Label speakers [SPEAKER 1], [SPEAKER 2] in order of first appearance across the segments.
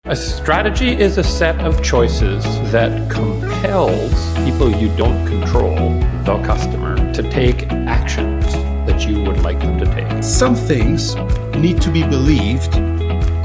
[SPEAKER 1] A strategy is a set of choices that compels people you don't control, the customer, to take actions that you would like them to take.
[SPEAKER 2] Some things need to be believed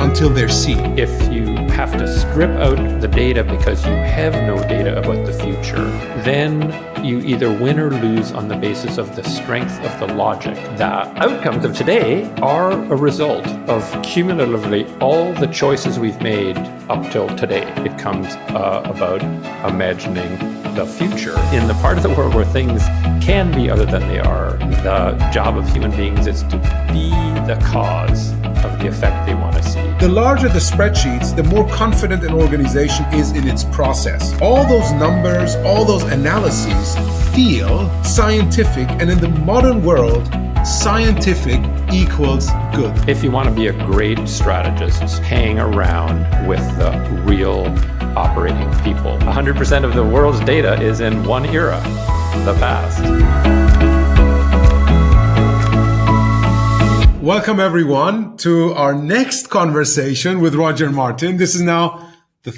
[SPEAKER 2] until they're seen.
[SPEAKER 1] If you have to strip out the data because you have no data about the future, then you either win or lose on the basis of the strength of the logic. The outcomes of today are a result of cumulatively all the choices we've made up till today. It comes about imagining the future. In the part of the world where things can be other than they are, the job of human beings is to be the cause of the effect they want to see.
[SPEAKER 2] The larger the spreadsheets, the more confident an organization is in its process. All those numbers, all those analyses feel scientific, and in the modern world, scientific equals good.
[SPEAKER 1] If you want to be a great strategist, hang around with the real operating people. 100% of the world's data is in one era, the past.
[SPEAKER 2] Welcome everyone to our next conversation with Roger Martin. This is now the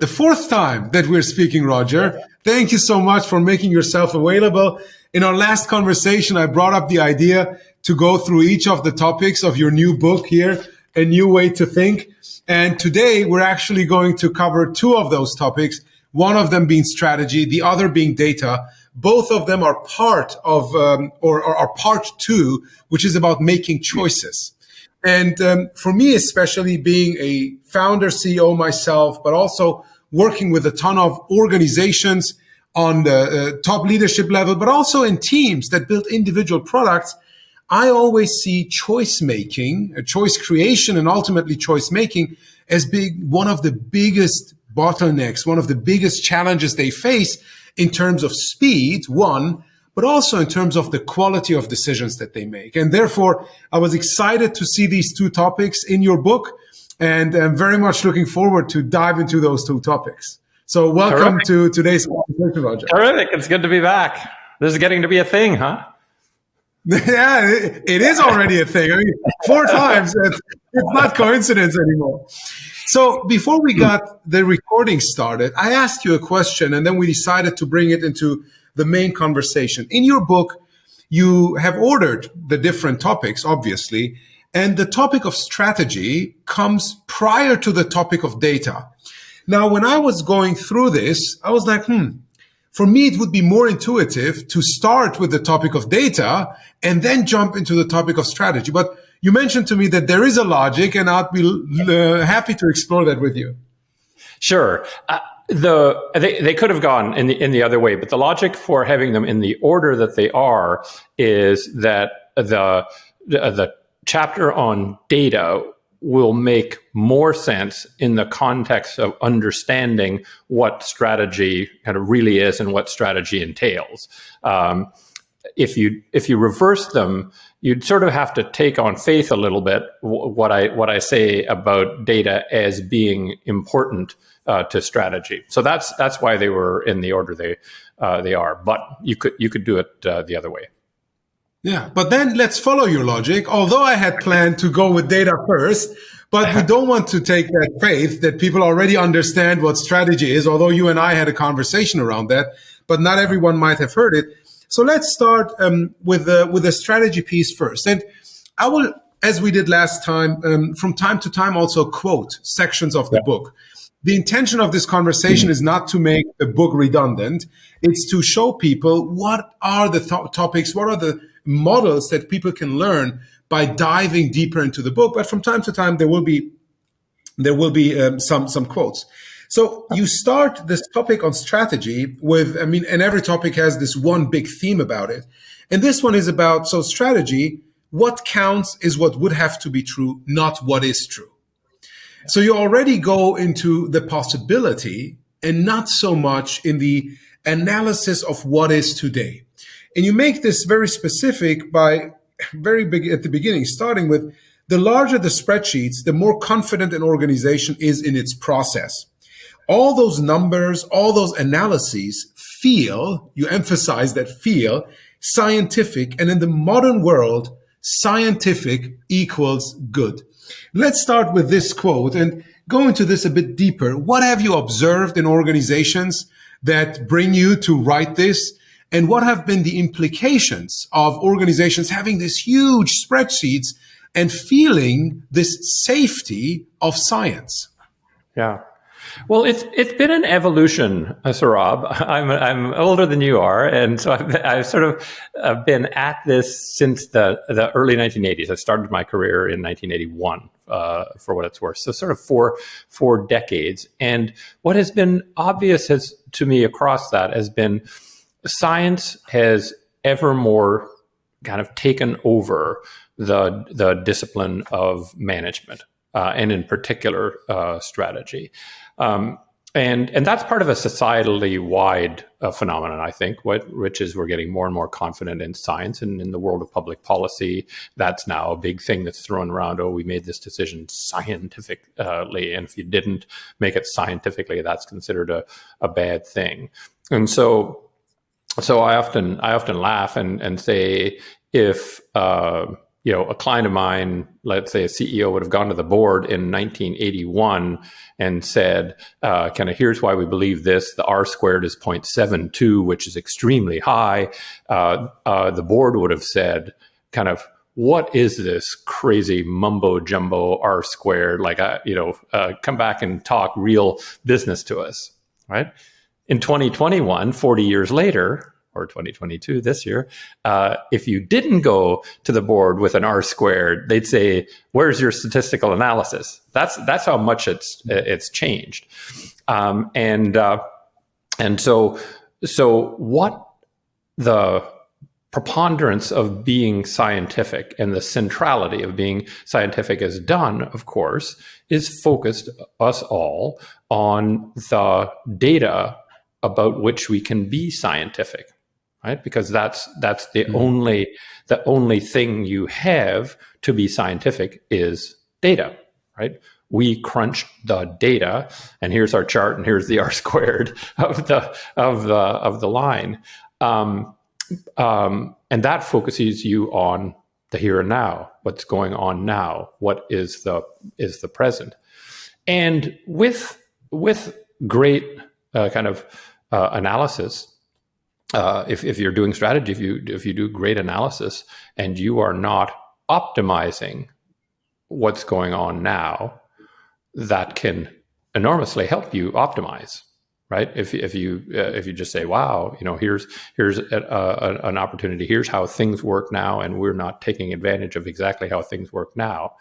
[SPEAKER 2] fourth time that we're speaking, Roger. Thank you so much for making yourself available. In our last conversation, I brought up the idea to go through each of the topics of your new book here, A New Way to Think. And today we're actually going to cover two of those topics, one of them being strategy, the other being data. Both of them are part of, or are part two, which is about making choices. And for me, especially being a founder, CEO myself, but also working with a ton of organizations on the top leadership level, but also in teams that build individual products, I always see choice making, choice creation, and ultimately choice making as being one of the biggest bottlenecks, one of the biggest challenges they face in terms of speed, one, but also in terms of the quality of decisions that they make. And therefore, I was excited to see these two topics in your book, and I'm very much looking forward to dive into those two topics. So welcome to today's conversation, Roger.
[SPEAKER 1] Terrific. It's good to be back. This is getting to be a thing, huh?
[SPEAKER 2] Yeah, it is already a thing. I mean, 4 times, it's not coincidence anymore. So before we got the recording started, I asked you a question, and then we decided to bring it into the main conversation. In your book, you have ordered the different topics, obviously, and the topic of strategy comes prior to the topic of data. Now, when I was going through this, I was like, for me, it would be more intuitive to start with the topic of data and then jump into the topic of strategy. But you mentioned to me that there is a logic, and I'd be happy to explore that with you.
[SPEAKER 1] Sure. They could have gone in the other way, but the logic for having them in the order that they are is that the chapter on data will make more sense in the context of understanding what strategy kind of really is and what strategy entails. If you reverse them, you'd sort of have to take on faith a little bit what I say about data as being important to strategy. So that's why they were in the order they are. But you could do it the other way.
[SPEAKER 2] Yeah, but then let's follow your logic. Although I had planned to go with data first, but we don't want to take that faith that people already understand what strategy is, although you and I had a conversation around that, but not everyone might have heard it. So let's start with the strategy piece first. And I will, as we did last time, from time to time also quote sections of the book. The intention of this conversation is not to make the book redundant. It's to show people what are the topics, what are the models that people can learn by diving deeper into the book. But from time to time, there will be some quotes. So you start this topic on strategy with, and every topic has this one big theme about it. And this one is about, so strategy, what counts is what would have to be true, not what is true. So you already go into the possibility and not so much in the analysis of what is today. And you make this very specific by very big at the beginning, starting with the larger the spreadsheets, the more confident an organization is in its process. All those numbers, all those analyses feel, you emphasize that feel, scientific. And in the modern world, scientific equals good. Let's start with this quote. And go into this a bit deeper. What have you observed in organizations that bring you to write this? And what have been the implications of organizations having these huge spreadsheets and feeling this safety of science?
[SPEAKER 1] Yeah. Well, it's been an evolution, Sohrab. I'm older than you are, and so I've sort of been at this since the early 1980s. I started my career in 1981, for what it's worth. So sort of four decades. And what has been obvious to me across that has been science has ever more kind of taken over the discipline of management, and in particular strategy. And that's part of a societally wide phenomenon, I think, which is we're getting more and more confident in science, and in the world of public policy, that's now a big thing that's thrown around. Oh, we made this decision scientifically, and if you didn't make it scientifically, that's considered a bad thing. And so I often laugh and say, if a client of mine, let's say a CEO, would have gone to the board in 1981 and said, kind of, here's why we believe this. The R squared is 0.72, which is extremely high. The board would have said, kind of, what is this crazy mumbo jumbo R squared? Like, come back and talk real business to us, right? In 2021, 40 years later, or 2022 this year, if you didn't go to the board with an R squared, they'd say, "Where's your statistical analysis?" That's how much it's changed, and so what the preponderance of being scientific and the centrality of being scientific has done, of course, is focused us all on the data about which we can be scientific. Right? Because that's the only thing you have to be scientific is data, right? We crunch the data, and here's our chart, and here's the R squared of the line, and that focuses you on the here and now, what's going on now, what is the present, and with great kind of analysis. If you're doing strategy, if you do great analysis and you are not optimizing what's going on now, that can enormously help you optimize, right? If you just say, wow, here's an opportunity, here's how things work now, and we're not taking advantage of exactly how things work now.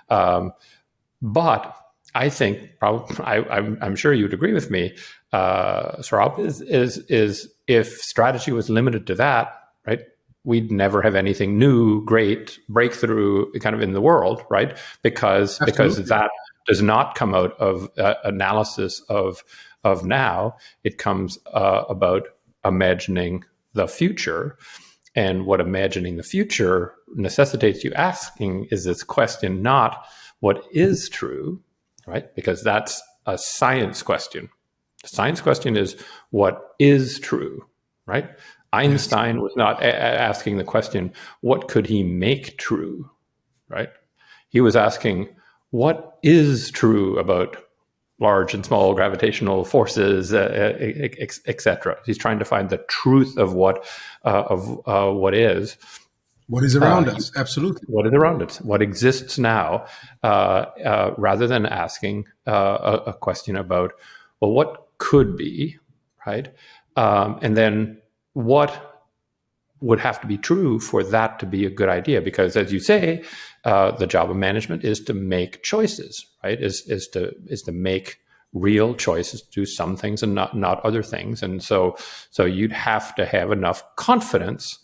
[SPEAKER 1] But I think I'm sure you'd agree with me, Sohrab, is if strategy was limited to that, right, we'd never have anything new, great breakthrough kind of in the world, right? Because that does not come out of analysis of now. It comes about imagining the future, and what imagining the future necessitates you asking is this question, not what is true, right? Because that's a science question. The science question is what is true, right? Einstein was not asking the question, what could he make true, right? He was asking, what is true about large and small gravitational forces, etc. He's trying to find the truth of what is.
[SPEAKER 2] What is around us? Absolutely.
[SPEAKER 1] What is around us? What exists now, rather than asking a question about, well, what could be, right? And then what would have to be true for that to be a good idea? Because, as you say, the job of management is to make choices, right? Is to make real choices, do some things and not other things. And so you'd have to have enough confidence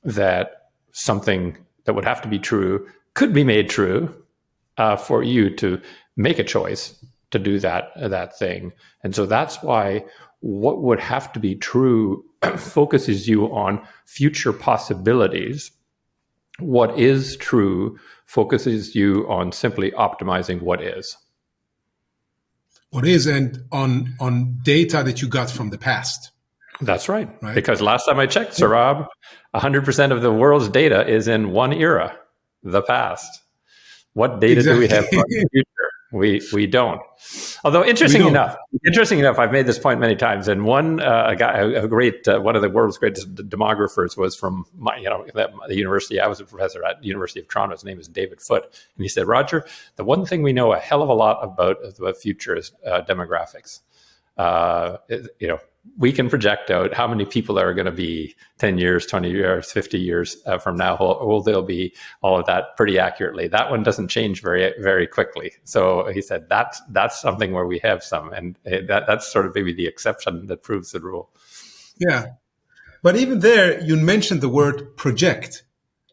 [SPEAKER 1] that something that would have to be true could be made true for you to make a choice to do that thing. And so that's why what would have to be true focuses you on future possibilities. What is true focuses you on simply optimizing what is.
[SPEAKER 2] What is, and on data that you got from the past.
[SPEAKER 1] That's right. Because last time I checked, Sohrab, 100% of the world's data is in one era, the past. What data do we have for the future? We don't. Although interesting enough, I've made this point many times. And one one of the world's greatest demographers was from the university. I was a professor at the University of Toronto. His name is David Foote, and he said, Roger, the one thing we know a hell of a lot about the future is demographics. We can project out how many people are going to be 10 years, 20 years, 50 years from now, how old they'll be, all of that pretty accurately. That one doesn't change very, very quickly. So he said, that's something where we have some, and that's sort of maybe the exception that proves the rule.
[SPEAKER 2] Yeah. But even there, you mentioned the word project.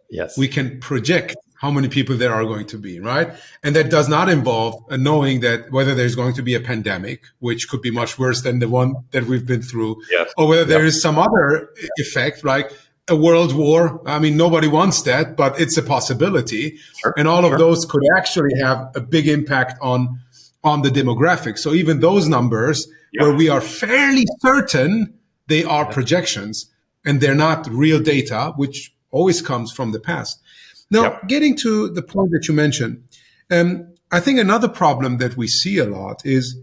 [SPEAKER 1] Yes.
[SPEAKER 2] We can project how many people there are going to be, right? And that does not involve knowing that whether there's going to be a pandemic, which could be much worse than the one that we've been through,
[SPEAKER 1] yes.
[SPEAKER 2] or whether there is some other effect, like a world war. I mean, nobody wants that, but it's a possibility.
[SPEAKER 1] Sure.
[SPEAKER 2] And all of those could actually have a big impact on the demographics. So even those numbers where we are fairly certain they are projections and they're not real data, which always comes from the past. Now, getting to the point that you mentioned, I think another problem that we see a lot is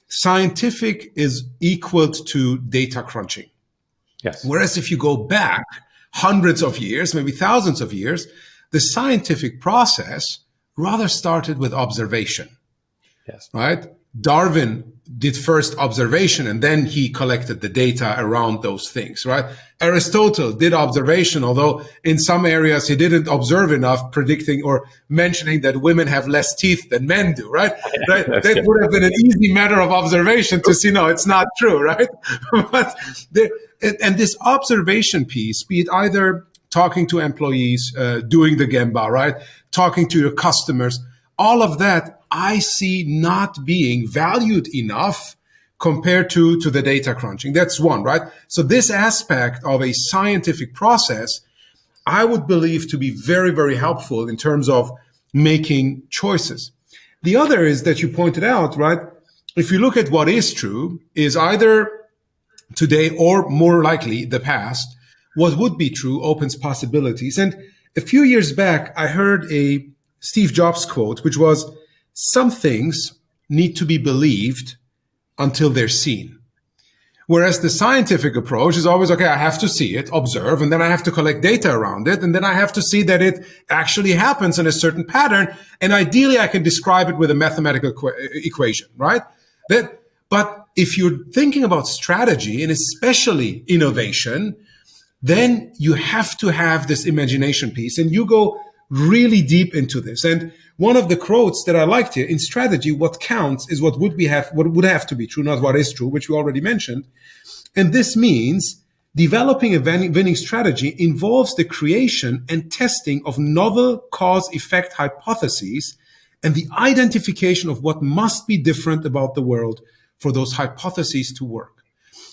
[SPEAKER 2] scientific is equal to data crunching.
[SPEAKER 1] Yes.
[SPEAKER 2] Whereas if you go back hundreds of years, maybe thousands of years, the scientific process rather started with observation.
[SPEAKER 1] Yes.
[SPEAKER 2] Right? Darwin did first observation and then he collected the data around those things, right? Aristotle did observation, although in some areas he didn't observe enough, predicting or mentioning that women have less teeth than men do, right? That would have been an easy matter of observation to see, no, it's not true, right? But this observation piece, be it either talking to employees, doing the Gemba, right? Talking to your customers, all of that I see not being valued enough compared to the data crunching. That's one, right? So this aspect of a scientific process, I would believe to be very, very helpful in terms of making choices. The other is that you pointed out, right? If you look at what is true, is either today or more likely the past, what would be true opens possibilities. And a few years back, I heard a Steve Jobs quote, which was, some things need to be believed until they're seen. Whereas the scientific approach is always, okay, I have to see it, observe, and then I have to collect data around it. And then I have to see that it actually happens in a certain pattern. And ideally, I can describe it with a mathematical equation, right? But if you're thinking about strategy and especially innovation, then you have to have this imagination piece and you go really deep into this. And one of the quotes that I liked here, in strategy, what counts is what would have to be true, not what is true, which we already mentioned. And this means developing a winning strategy involves the creation and testing of novel cause-effect hypotheses and the identification of what must be different about the world for those hypotheses to work.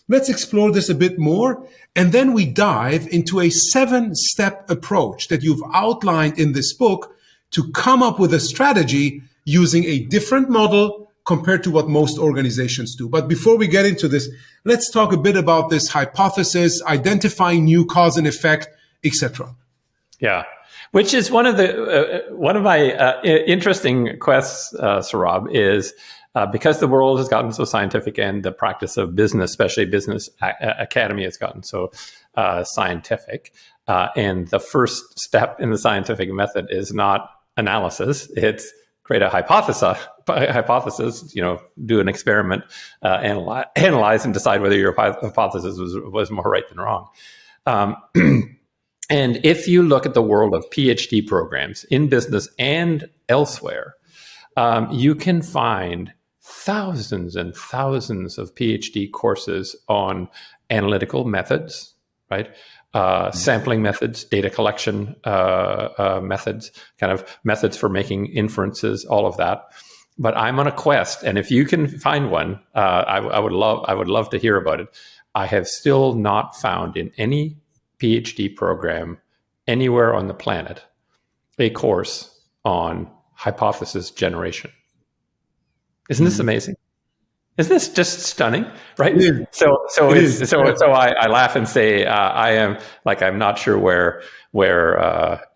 [SPEAKER 2] Let's explore this a bit more, and then we dive into a 7-step approach that you've outlined in this book to come up with a strategy using a different model compared to what most organizations do. But before we get into this, let's talk a bit about this hypothesis, identifying new cause and effect, etc.
[SPEAKER 1] Yeah, which is one of my interesting quests, Sohrab, is because the world has gotten so scientific and the practice of business, especially business academy, has gotten so scientific. And the first step in the scientific method is not analysis. It's create a hypothesis, do an experiment, analyze and decide whether your hypothesis was more right than wrong. And if you look at the world of PhD programs in business and elsewhere, you can find thousands and thousands of PhD courses on analytical methods, right? Sampling methods, data collection methods, kind of methods for making inferences, all of that. But I'm on a quest, and if you can find one, I would love to hear about it. I have still not found in any PhD program anywhere on the planet a course on hypothesis generation. Isn't this amazing? Isn't this just stunning, right?
[SPEAKER 2] It is. It is.
[SPEAKER 1] So I laugh and say I'm not sure where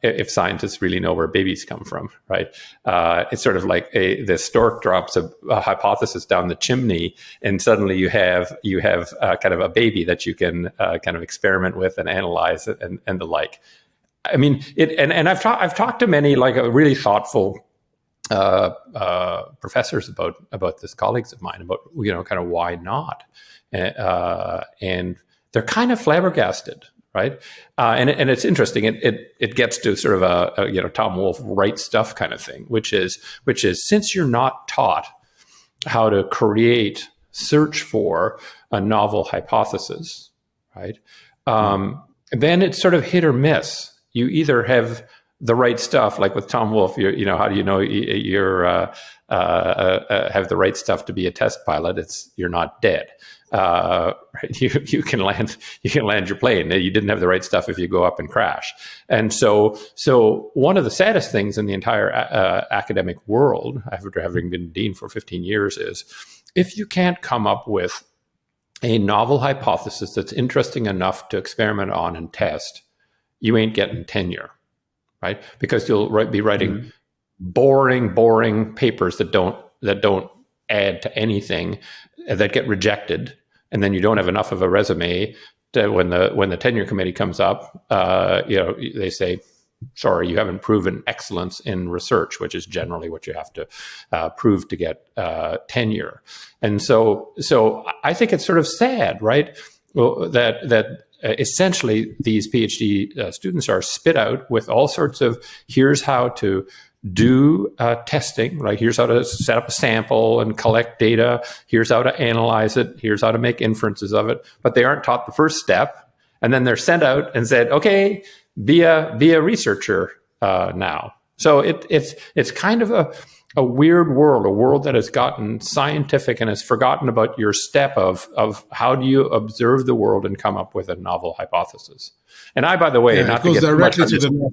[SPEAKER 1] if scientists really know where babies come from, right? It's sort of like the stork drops a hypothesis down the chimney, and suddenly you have kind of a baby that you can kind of experiment with and analyze it and the like. I mean, I've talked to many like really thoughtful professors about this, colleagues of mine, about kind of why not, and they're kind of flabbergasted, right? And it's interesting. It gets to sort of a Tom Wolfe right stuff kind of thing, which is since you're not taught how to search for a novel hypothesis, right? Then it's sort of hit or miss. You either have the right stuff, like with Tom Wolfe, how do you know you're have the right stuff to be a test pilot? You're not dead. You can land your plane. You didn't have the right stuff if you go up and crash. And so one of the saddest things in the entire academic world, after having been dean for 15 years, is if you can't come up with a novel hypothesis that's interesting enough to experiment on and test, you ain't getting tenure. Right, because you'll be writing boring papers that don't add to anything, that get rejected, and then you don't have enough of a resume to, when the tenure committee comes up, they say, sorry, you haven't proven excellence in research, which is generally what you have to prove to get tenure. And so I think it's sort of sad, right, that essentially these PhD students are spit out with all sorts of, here's how to do testing, right? Here's how to set up a sample and collect data. Here's how to analyze it. Here's how to make inferences of it. But they aren't taught the first step. And then they're sent out and said, okay, be a researcher now. So it's kind of a weird world, a world that has gotten scientific and has forgotten about your step of how do you observe the world and come up with a novel hypothesis. And by the way, not to get directly to the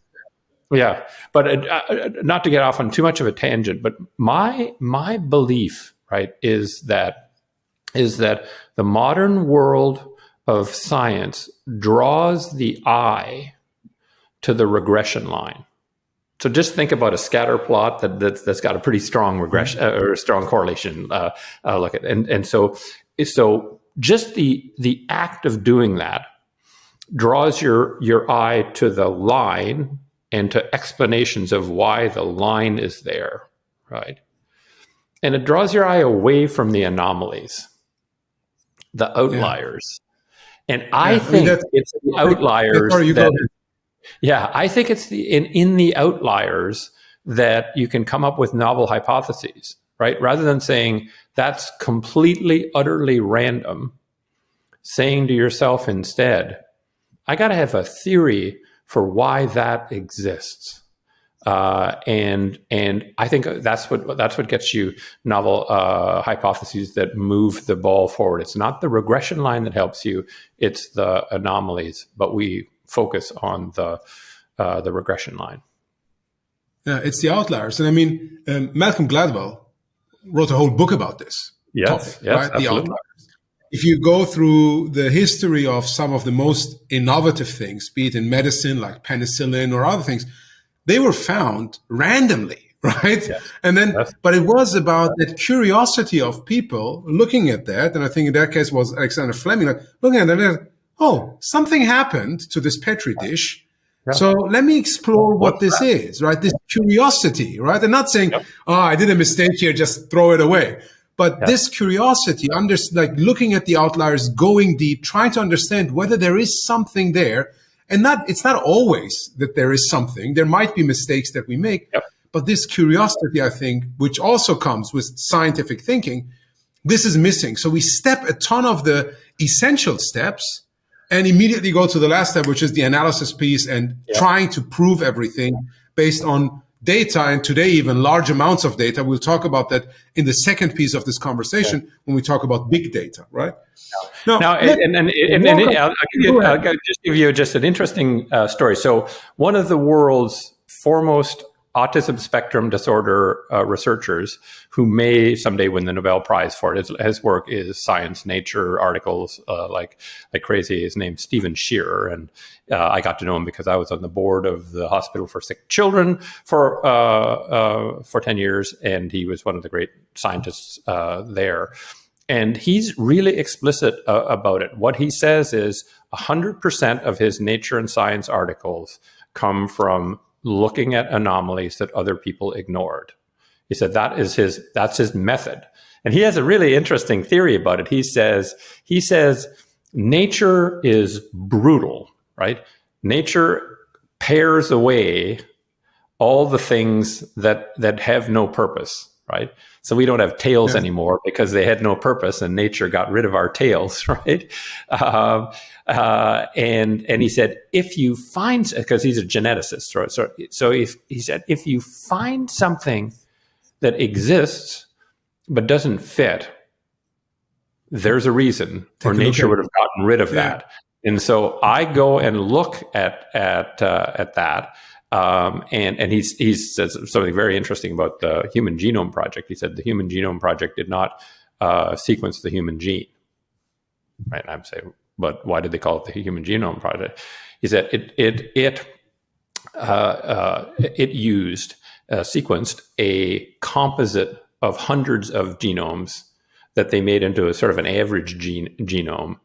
[SPEAKER 1] but not to get off on too much of a tangent, but my belief, right, is that the modern world of science draws the eye to the regression line. So just think about a scatter plot that's got a pretty strong regression or strong correlation. Look at and so just the act of doing that draws your eye to the line and to explanations of why the line is there, right? And it draws your eye away from the anomalies, the outliers. And I think it's the outliers I think it's in the outliers that you can come up with novel hypotheses, right? Rather than saying that's completely, utterly random, saying to yourself instead, I got to have a theory for why that exists. And I think that's what gets you novel hypotheses that move the ball forward. It's not the regression line that helps you; it's the anomalies. But we focus on the regression line.
[SPEAKER 2] Yeah, it's the outliers, and I mean, Malcolm Gladwell wrote a whole book about this topic, right? The outliers. If you go through the history of some of the most innovative things, be it in medicine like penicillin or other things, they were found randomly, right? Yes. And then, but it was about that curiosity of people looking at that, and I think in that case was Alexander Fleming, like looking at that, oh, something happened to this petri dish. Yeah. So let me explore what this is, right? This curiosity, right? And not saying, oh, I did a mistake here, just throw it away. But this curiosity, like looking at the outliers, going deep, trying to understand whether there is something there. And it's not always that there is something. There might be mistakes that we make. Yep. But this curiosity, I think, which also comes with scientific thinking, this is missing. So we step a ton of the essential steps and immediately go to the last step, which is the analysis piece and trying to prove everything based on data, and today even large amounts of data. We'll talk about that in the second piece of this conversation when we talk about big data, right?
[SPEAKER 1] I'll just give you just an interesting story. So one of the world's foremost autism spectrum disorder researchers who may someday win the Nobel Prize for it. His work is Science, Nature articles like crazy. His name's Stephen Shearer, and I got to know him because I was on the board of the Hospital for Sick Children for 10 years, and he was one of the great scientists there. And he's really explicit about it. What he says is 100% of his Nature and Science articles come from looking at anomalies that other people ignored. He said that's his method. And he has a really interesting theory about it. He says nature is brutal, right? Nature pares away all the things that have no purpose, right? So we don't have tails anymore because they had no purpose, and nature got rid of our tails, right? And he said, if you find, because he's a geneticist, right? So if he said, if you find something that exists but doesn't fit, there's a reason, or nature would have gotten rid of that. And so I go and look at that. And he says something very interesting about the Human Genome Project. He said the Human Genome Project did not sequence the human gene. Right? And I'm saying, but why did they call it the Human Genome Project? He said it sequenced a composite of hundreds of genomes that they made into a sort of an average genome,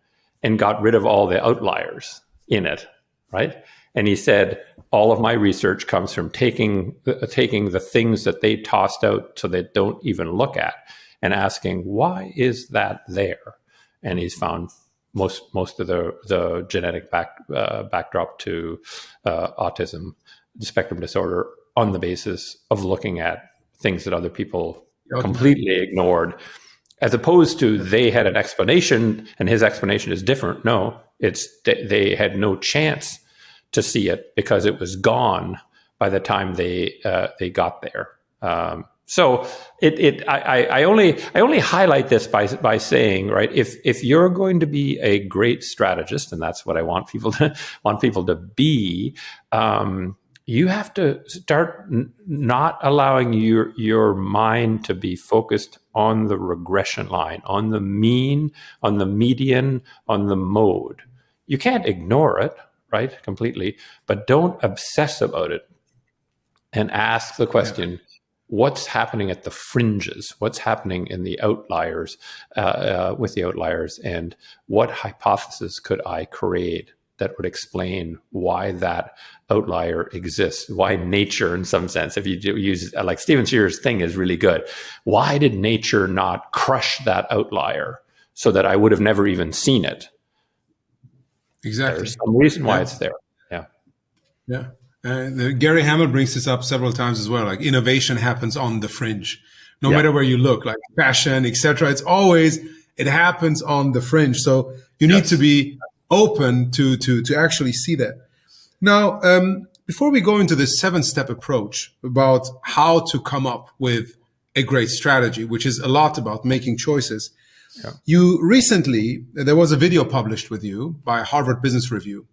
[SPEAKER 1] and got rid of all the outliers in it. Right? And he said, all of my research comes from taking the things that they tossed out so they don't even look at, and asking, why is that there? And he's found most of the genetic backdrop to autism spectrum disorder on the basis of looking at things that other people completely ignored, as opposed to they had an explanation and his explanation is different. No, it's they had no chance to see it because it was gone by the time they got there. So I only highlight this by saying, right, if you're going to be a great strategist, and that's what I want people to be, you have to start not allowing your mind to be focused on the regression line, on the mean, on the median, on the mode. You can't ignore it, right, completely, but don't obsess about it, and ask the question, what's happening at the fringes? What's happening in the outliers, with the outliers, and what hypothesis could I create that would explain why that outlier exists, why nature, in some sense, if you use, like Stephen Shearer's thing is really good. Why did nature not crush that outlier so that I would have never even seen it?
[SPEAKER 2] Exactly.
[SPEAKER 1] There's some reason why it's there.
[SPEAKER 2] Yeah. Gary Hamel brings this up several times as well. Like, innovation happens on the fringe, no matter where you look, like fashion, etc. It happens on the fringe. So you need to be open to actually see that. Now, before we go into this 7-step approach about how to come up with a great strategy, which is a lot about making choices, you recently, there was a video published with you by Harvard Business Review,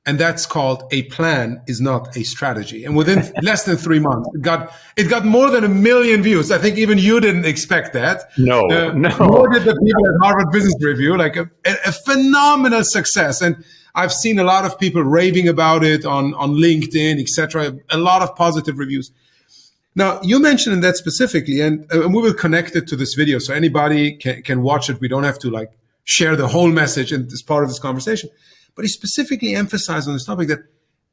[SPEAKER 2] and that's called "A Plan is Not a Strategy." And within less than 3 months, it got more than 1 million views. I think even you didn't expect that.
[SPEAKER 1] No.
[SPEAKER 2] Nor did the people at Harvard Business Review. Like a phenomenal success. And I've seen a lot of people raving about it on LinkedIn, etc. A lot of positive reviews. Now, you mentioned in that specifically, and we will connect it to this video so anybody can watch it. We don't have to share the whole message as part of this conversation. But he specifically emphasized on this topic that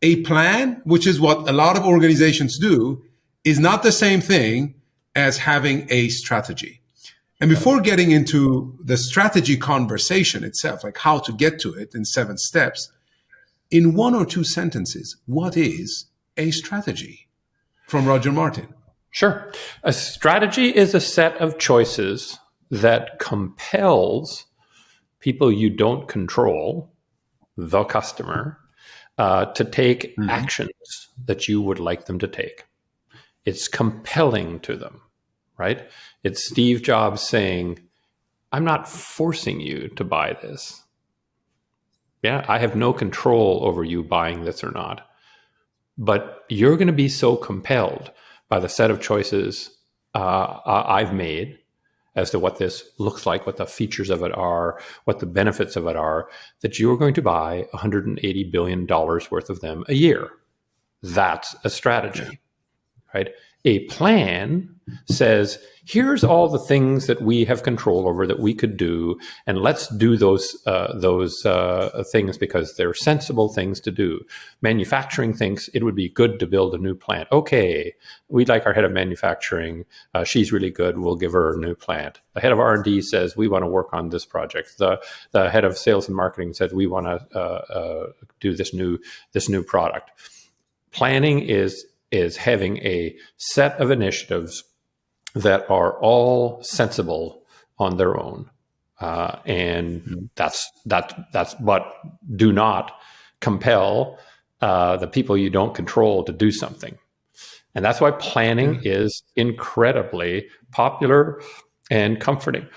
[SPEAKER 2] a plan, which is what a lot of organizations do, is not the same thing as having a strategy. And before getting into the strategy conversation itself, like how to get to it in 7 steps, in 1 or 2 sentences, what is a strategy? From Roger Martin.
[SPEAKER 1] Sure. A strategy is a set of choices that compels people you don't control, the customer, to take actions that you would like them to take. It's compelling to them, right? It's Steve Jobs saying, I'm not forcing you to buy this. Yeah, I have no control over you buying this or not. But you're going to be so compelled by the set of choices I've made as to what this looks like, what the features of it are, what the benefits of it are, that you are going to buy $180 billion worth of them a year. That's a strategy, right? A plan says, here's all the things that we have control over that we could do, and let's do those things because they're sensible things to do. Manufacturing thinks it would be good to build a new plant. Okay, we'd like our head of manufacturing. She's really good. We'll give her a new plant. The head of R&D says we want to work on this project. The head of sales and marketing says we want to do this new product. Planning is having a set of initiatives that are all sensible on their own, and that's but do not compel the people you don't control to do something. And that's why planning is incredibly popular and comforting.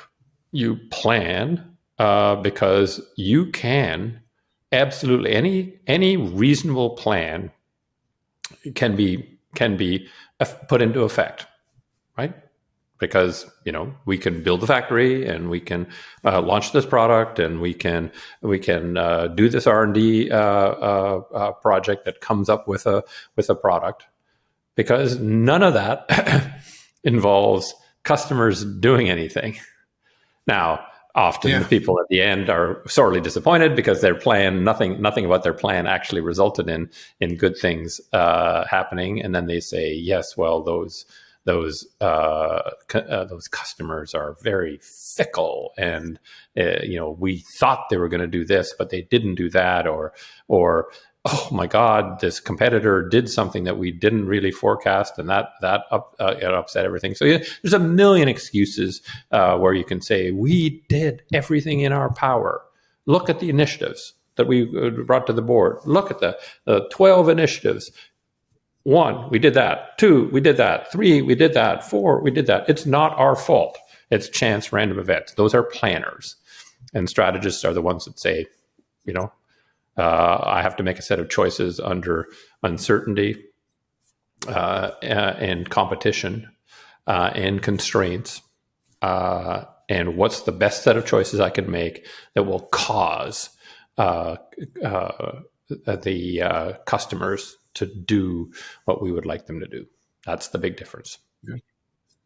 [SPEAKER 1] You plan because you can absolutely any reasonable plan can be put into effect, right? Because we can build the factory and we can launch this product and we can do this R&D project that comes up with a product, because none of that involves customers doing anything. Now, often the people at the end are sorely disappointed because their plan, nothing about their plan actually resulted in good things happening, and then they say, yes, well, those customers are very fickle, and we thought they were going to do this, but they didn't do that, or oh my God, this competitor did something that we didn't really forecast, and that it upset everything. So there's a million excuses where you can say, we did everything in our power. Look at the initiatives that we brought to the board. Look at the 12 initiatives. 1, we did that. 2, we did that. 3, we did that. 4, we did that. It's not our fault. It's chance, random events. Those are planners. And strategists are the ones that say, I have to make a set of choices under uncertainty and competition and constraints. And what's the best set of choices I can make that will cause the customers to do what we would like them to do. That's the big difference.
[SPEAKER 2] Yeah.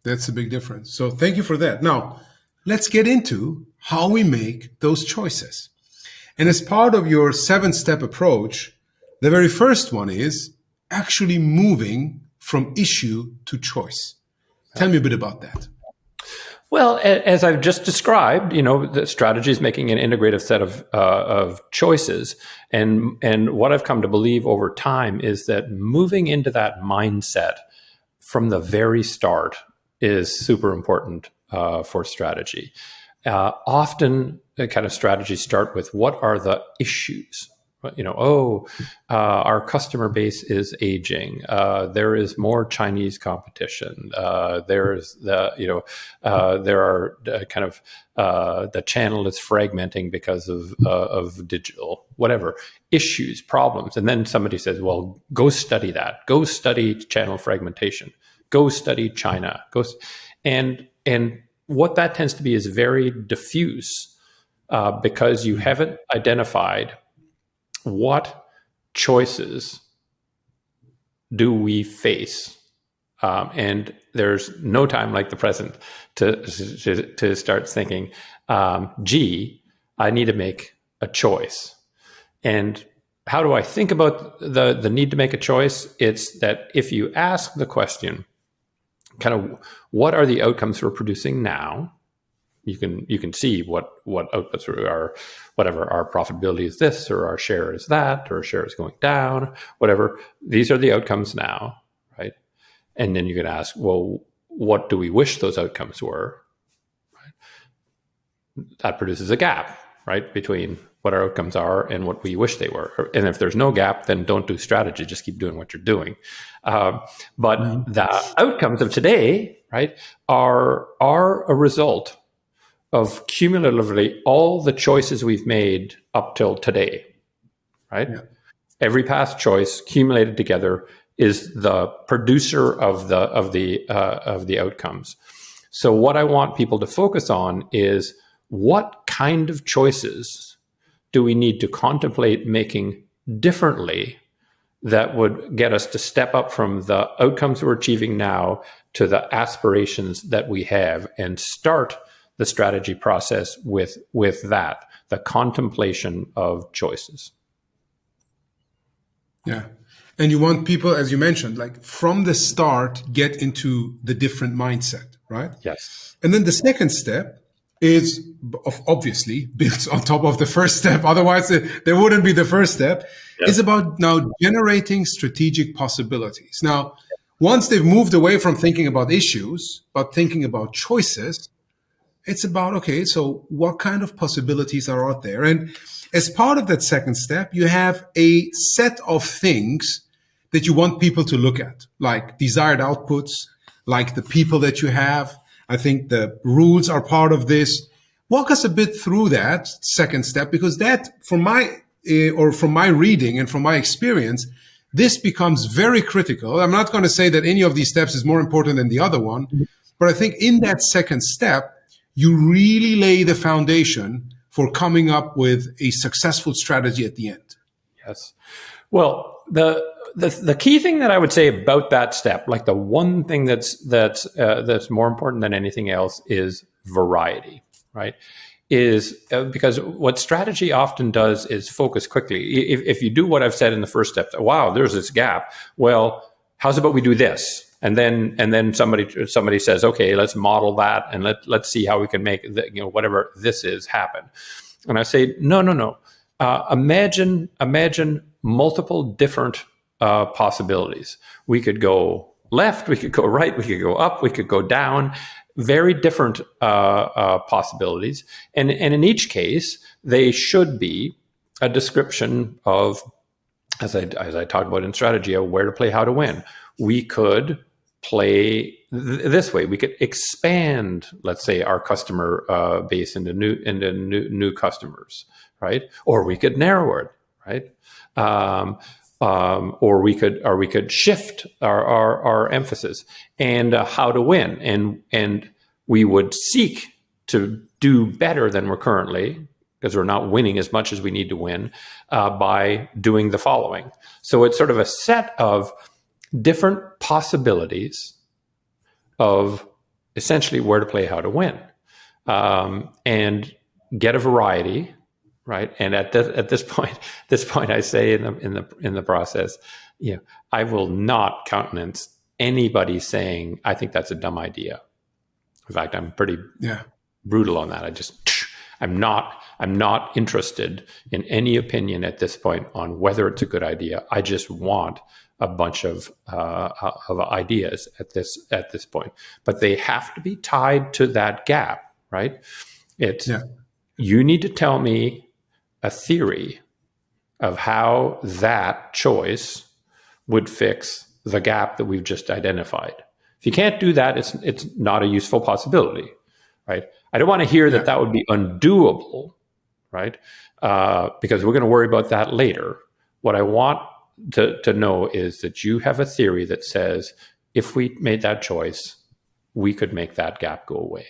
[SPEAKER 2] That's the big difference. So thank you for that. Now, let's get into how we make those choices. And as part of your 7-step approach, the very first one is actually moving from issue to choice. Tell me a bit about that.
[SPEAKER 1] Well, as I've just described, the strategy is making an integrative set of choices, and what I've come to believe over time is that moving into that mindset from the very start is super important for strategy. Often, the kind of strategies start with what are the issues. Our customer base is aging. There is more Chinese competition. There are the channel is fragmenting because of digital, whatever issues, problems. And then somebody says, well, go study that. Go study channel fragmentation. Go study China. And what that tends to be is very diffuse because you haven't identified what choices do we face? And there's no time like the present to start thinking, I need to make a choice. And how do I think about the need to make a choice? It's that if you ask the question, kind of what are the outcomes we're producing now? You can see what outputs are, whatever our profitability is this, or our share is that, or our share is going down, whatever. These are the outcomes now, right? And then you can ask, well, what do we wish those outcomes were? Right? That produces a gap, right, between what our outcomes are and what we wish they were. And if there's no gap, then don't do strategy. Just keep doing what you're doing. But the outcomes of today, right, are a result of cumulatively all the choices we've made up till today, right? Yeah. Every past choice accumulated together is the producer of the outcomes. So what I want people to focus on is what kind of choices do we need to contemplate making differently that would get us to step up from the outcomes we're achieving now to the aspirations that we have, and start the strategy process with that, the contemplation of choices.
[SPEAKER 2] Yeah. And you want people, as you mentioned, like from the start, get into the different mindset, right?
[SPEAKER 1] Yes.
[SPEAKER 2] And then the second step is obviously built on top of the first step. Otherwise, there wouldn't be the first step.
[SPEAKER 1] Yes.
[SPEAKER 2] Is about now generating strategic possibilities. Now, once they've moved away from thinking about issues, but thinking about choices, it's about, okay, so what kind of possibilities are out there? And as part of that second step, you have a set of things that you want people to look at, like desired outputs, like the people that you have. I think the rules are part of this. Walk us a bit through that second step, because that, from my reading and from my experience, this becomes very critical. I'm not going to say that any of these steps is more important than the other one, but I think in that second step, you really lay the foundation for coming up with a successful strategy at the end.
[SPEAKER 1] Yes. Well, the key thing that I would say about that step, like the one thing that's more important than anything else, is variety, right? Is because what strategy often does is focus quickly. If you do what I've said in the first step, wow, there's this gap. Well, how's about we do this? And then somebody says, okay, let's model that, and let's see how we can make whatever this is happen. And I say, no. Imagine multiple different possibilities. We could go left, we could go right, we could go up, we could go down. Very different possibilities, and in each case, they should be a description of, as I talked about in strategy, of where to play, how to win. We could play this way. We could expand, let's say, our customer base into new customers, right? Or we could narrow it, right? Or we could shift our emphasis and how to win, and we would seek to do better than we're currently, because we're not winning as much as we need to win, by doing the following. So it's sort of a set of different possibilities of essentially where to play, how to win, and get a variety. Right, and at this point, I say in the process, I will not countenance anybody saying, "I think that's a dumb idea." In fact, I'm pretty brutal on that. I'm not interested in any opinion at this point on whether it's a good idea. I just want a bunch of ideas at this point, but they have to be tied to that gap, right? You need to tell me a theory of how that choice would fix the gap that we've just identified. If you can't do that, it's not a useful possibility, right? I don't want to hear that would be undoable, right? Because we're going to worry about that later. What I want to know is that you have a theory that says, if we made that choice, we could make that gap go away.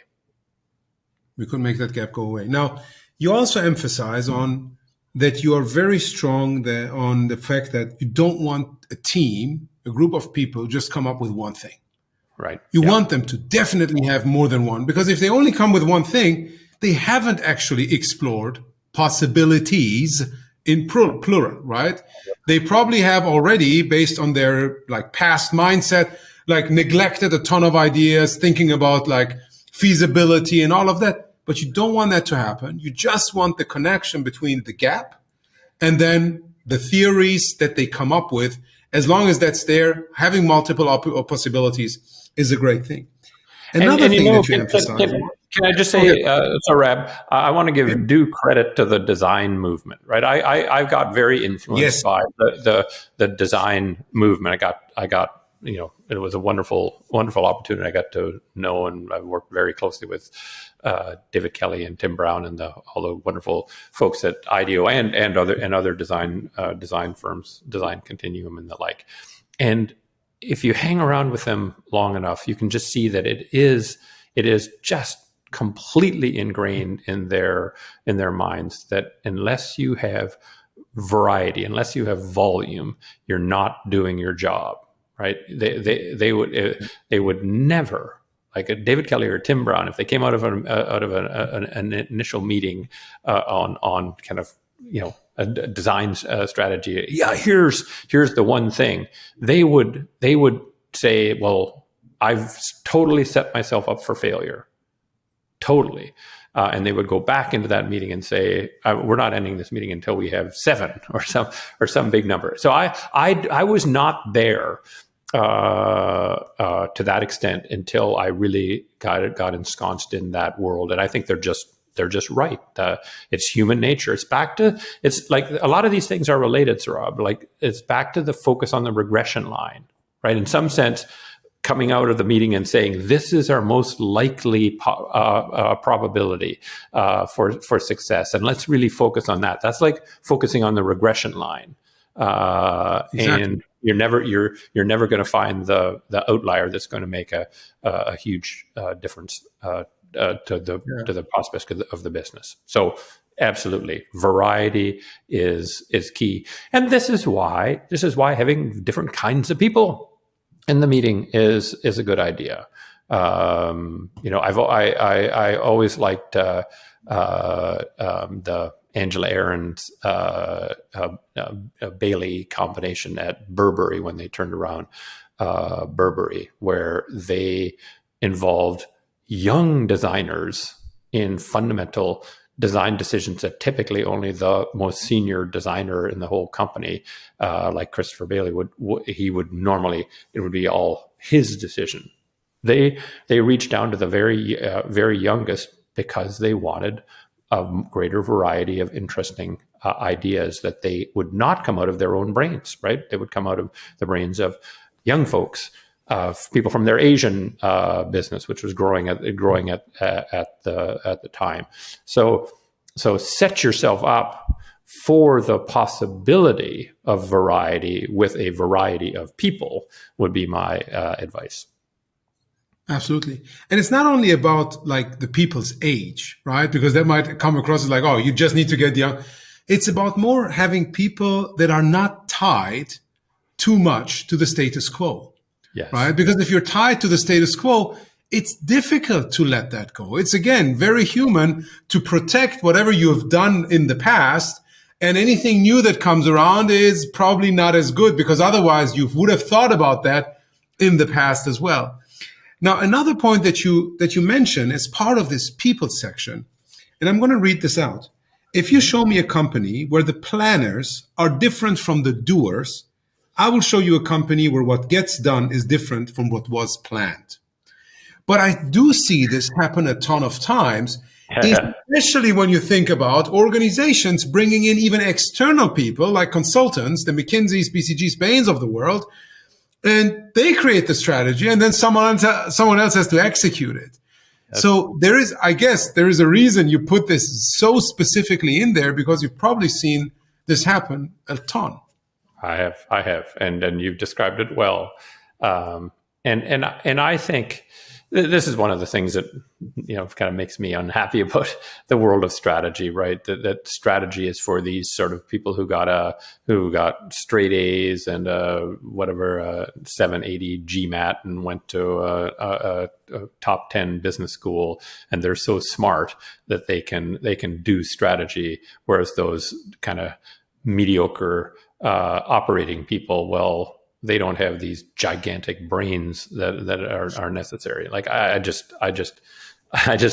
[SPEAKER 2] We could make that gap go away. Now, you also emphasize on that you are very strong on the fact that you don't want a team, a group of people, just come up with one thing.
[SPEAKER 1] Right.
[SPEAKER 2] You want them to definitely have more than one, because if they only come with one thing, they haven't actually explored possibilities in plural, right? They probably have already, based on their past mindset, neglected a ton of ideas, thinking about feasibility and all of that. But you don't want that to happen. You just want the connection between the gap and then the theories that they come up with. As long as that's there, having multiple possibilities is a great thing. Another thing that you emphasize.
[SPEAKER 1] Can I just say, Sohrab, I want to give due credit to the design movement, right? I got very influenced by the design movement. I got it was a wonderful opportunity. I got to know, and I worked very closely with David Kelly and Tim Brown and all the wonderful folks at IDEO and other design firms, Design Continuum and the like. And if you hang around with them long enough, you can just see that it is just completely ingrained in their minds that unless you have variety, unless you have volume, you're not doing your job, right? They would never, like a David Kelly or Tim Brown, if they came out of an initial meeting on kind of, a design strategy. Yeah, here's the one thing. They would say, well, I've totally set myself up for failure. Totally. And they would go back into that meeting and say, we're not ending this meeting until we have 7 or some big number. So I was not there to that extent until I really got ensconced in that world. And I think they're just right. It's human nature. It's like a lot of these things are related, Sohrab. Like it's back to the focus on the regression line, right? In some sense, coming out of the meeting and saying, this is our most likely probability for success. And let's really focus on that. That's like focusing on the regression line. Exactly. And you're never going to find the outlier that's going to make a huge difference to the prospects of the business. So absolutely, variety is key. And this is why having different kinds of people in the meeting is a good idea. I always liked the Angela Ahrens Bailey combination at Burberry when they turned around Burberry, where they involved young designers in fundamental design decisions that typically only the most senior designer in the whole company, like Christopher Bailey, it would be all his decision. They reached down to the very youngest because they wanted a greater variety of interesting ideas that they would not come out of their own brains, right? They would come out of the brains of young folks, people from their Asian business, which was growing at the time. So set yourself up for the possibility of variety with a variety of people would be my advice.
[SPEAKER 2] Absolutely. And it's not only about like the people's age, right? Because that might come across as like, oh, you just need to get young. It's about more having people that are not tied too much to the status quo.
[SPEAKER 1] Yes.
[SPEAKER 2] Right? Because if you're tied to the status quo, it's difficult to let that go. It's, again, very human to protect whatever you have done in the past, and anything new that comes around is probably not as good because otherwise you would have thought about that in the past as well. Now, another point that you mentioned as part of this people section, and I'm going to read this out. If you show me a company where the planners are different from the doers, I will show you a company where what gets done is different from what was planned. But I do see this happen a ton of times, especially when you think about organizations bringing in even external people like consultants, the McKinseys, BCGs, Bains of the world, and they create the strategy, and then someone else has to execute it. So there is a reason you put this so specifically in there, because you've probably seen this happen a ton.
[SPEAKER 1] I have, and you've described it well. And I think this is one of the things that kind of makes me unhappy about the world of strategy, right? That strategy is for these sort of people who got straight A's and 780 GMAT and went to a top 10 business school, and they're so smart that they can do strategy, whereas those kind of mediocre operating people, well, they don't have these gigantic brains that are necessary. Like I just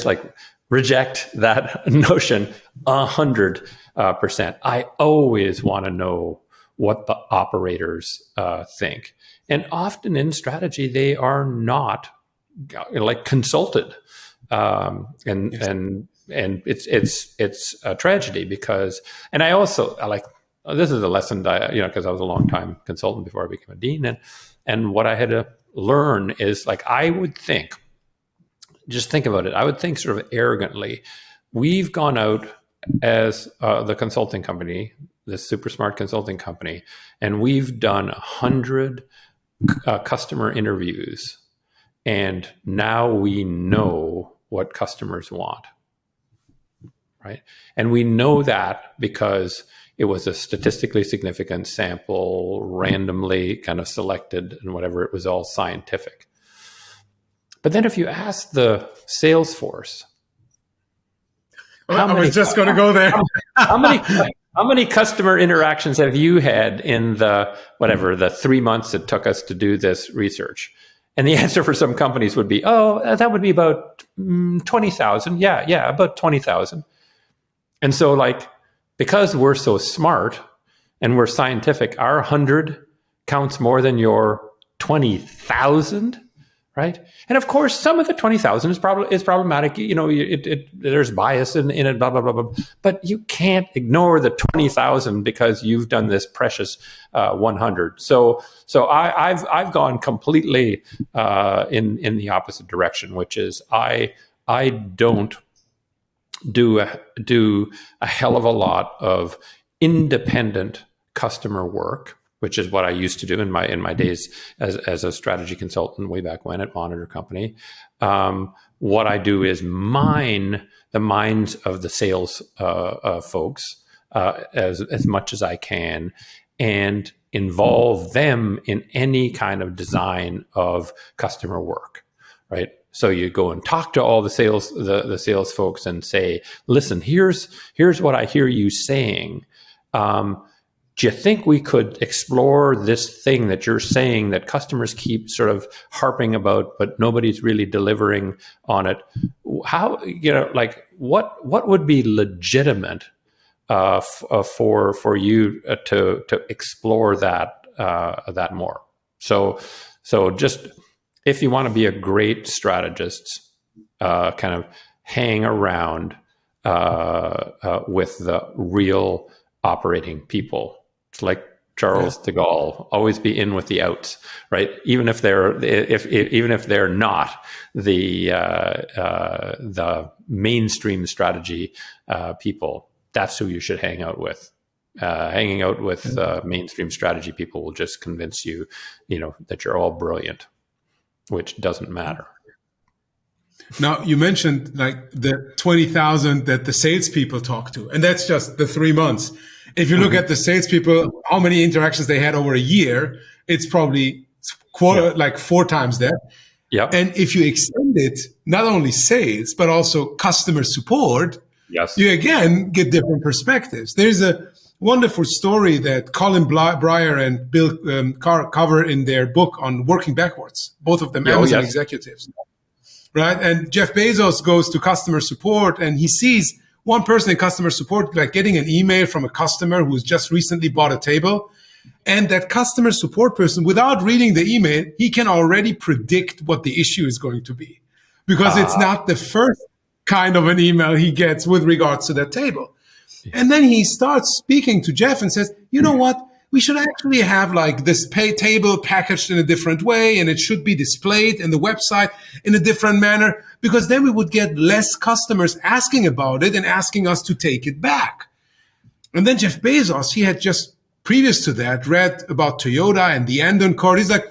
[SPEAKER 1] like reject that notion 100%. I always want to know what the operators think, and often in strategy they are not like consulted, and it's a tragedy because, and I also like. This is a lesson that because I was a long time consultant before I became a dean, and what I had to learn is like I would think, just think about it. I would think sort of arrogantly, we've gone out as the consulting company, this super smart consulting company, and we've done 100 customer interviews, and now we know what customers want, right? And we know that because it was a statistically significant sample, randomly kind of selected, and whatever, it was all scientific. But then if you ask the sales force,
[SPEAKER 2] I was just going to go there.
[SPEAKER 1] how many customer interactions have you had in the 3 months it took us to do this research? And the answer for some companies would be, that would be about 20,000. Yeah, about 20,000. And so because we're so smart and we're scientific, our 100 counts more than your 20,000, right? And of course, some of the 20,000 is problematic. There's bias in it, blah, blah, blah, blah. But you can't ignore the 20,000 because you've done this precious 100. So I've gone completely in the opposite direction, which is I don't do a hell of a lot of independent customer work, which is what I used to do in my days as a strategy consultant way back when at Monitor Company. What I do is mine the minds of the sales folks as much as I can, and involve them in any kind of design of customer work, right? So you go and talk to all the sales folks and say, listen, here's what I hear you saying. Do you think we could explore this thing that you're saying that customers keep sort of harping about, but nobody's really delivering on it? How, what would be legitimate for you to explore that more? So just, if you want to be a great strategist, kind of hang around with the real operating people. It's like Charles de Gaulle, always be in with the outs, right? Even if they're not the mainstream strategy people, that's who you should hang out with. Hanging out with mainstream strategy people will just convince you, that you're all brilliant, which doesn't matter.
[SPEAKER 2] Now, you mentioned the 20,000 that the salespeople talk to, and that's just the 3 months. If you look at the salespeople, how many interactions they had over a year, it's probably 4 times that.
[SPEAKER 1] Yep.
[SPEAKER 2] And if you extend it, not only sales, but also customer support,
[SPEAKER 1] yes,
[SPEAKER 2] you again get different perspectives. There's a wonderful story that Colin Breyer and Bill Carr cover in their book on working backwards, both of them Amazon executives. Right? And Jeff Bezos goes to customer support and he sees one person in customer support getting an email from a customer who's just recently bought a table. And that customer support person, without reading the email, he can already predict what the issue is going to be, because it's not the first kind of an email he gets with regards to that table. And then he starts speaking to Jeff and says, you know what? We should actually have this table packaged in a different way, and it should be displayed in the website in a different manner, because then we would get less customers asking about it and asking us to take it back. And then Jeff Bezos, he had just previous to that read about Toyota and the Andon card. He's like,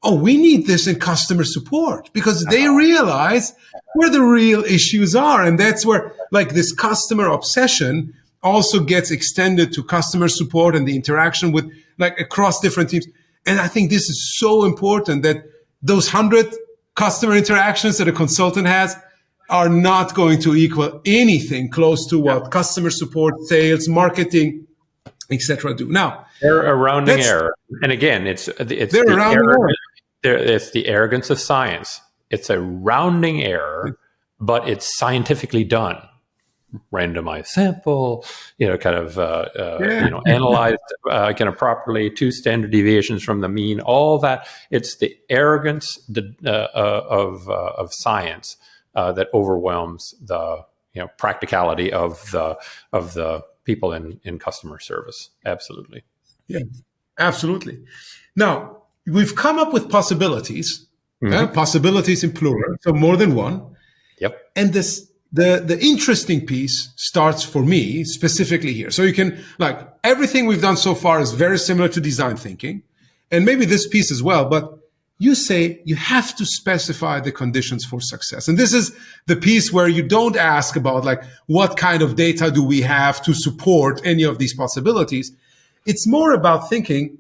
[SPEAKER 2] oh, we need this in customer support, because they realize where the real issues are. And that's where this customer obsession also gets extended to customer support and the interaction with across different teams. And I think this is so important, that those 100 customer interactions that a consultant has are not going to equal anything close to what customer support, sales, marketing, etc. do. Now,
[SPEAKER 1] they're a rounding error. And again, it's the arrogance of science. It's a rounding error, but it's scientifically done. Randomized sample, analyzed properly, 2 standard deviations from the mean, all that. It's the arrogance of science that overwhelms the practicality of the people in customer service. Absolutely.
[SPEAKER 2] Yeah, absolutely. Now, we've come up with possibilities, possibilities in plural, so more than one.
[SPEAKER 1] Yep.
[SPEAKER 2] And the interesting piece starts for me specifically here. So you can everything we've done so far is very similar to design thinking. and maybe this piece as well, but you say you have to specify the conditions for success. And this is the piece where you don't ask about like, what kind of data do we have to support any of these possibilities? It's more about thinking,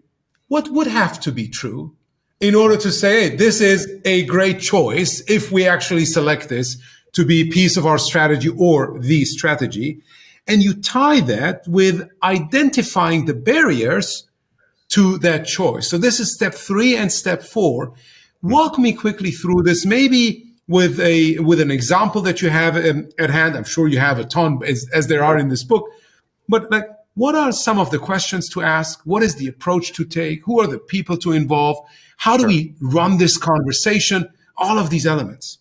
[SPEAKER 2] what would have to be true in order to say, hey, this is a great choice if we actually select this to be a piece of our strategy or the strategy. And you tie that with identifying the barriers to that choice. So this is step 3 and step 4. Walk me quickly through this, maybe with an example that you have at hand. I'm sure you have a ton as there are in this book, but like, what are some of the questions to ask? What is the approach to take? Who are the people to involve? How do we run this conversation? All of these elements.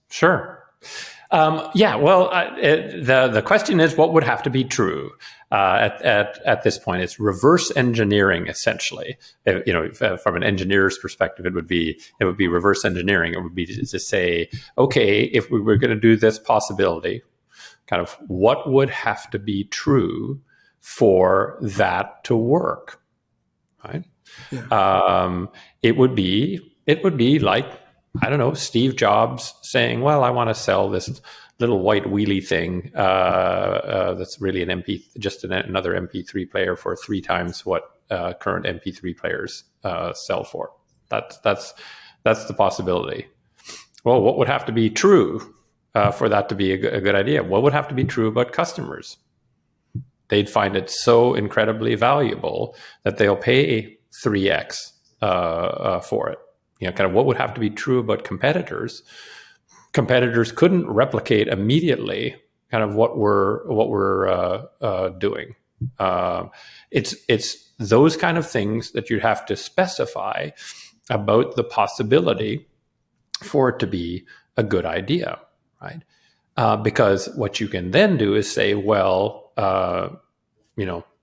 [SPEAKER 1] Sure. The question is, what would have to be true at this point? It's reverse engineering, essentially. From an engineer's perspective, it would be reverse engineering. It would be to say, okay, if we were going to do this possibility, kind of what would have to be true for that to work, right? Yeah. It would be like, I don't know, Steve Jobs saying, well, I want to sell this little white wheelie thing that's really another MP3 player for 3 times what current MP3 players sell for. That's the possibility. Well, what would have to be true for that to be a good idea? What would have to be true about customers? They'd find it so incredibly valuable that they'll pay 3x for it. Kind of what would have to be true about competitors? Competitors couldn't replicate immediately kind of what we're doing. It's those kind of things that you'd have to specify about the possibility for it to be a good idea, right? Because what you can then do is say, well,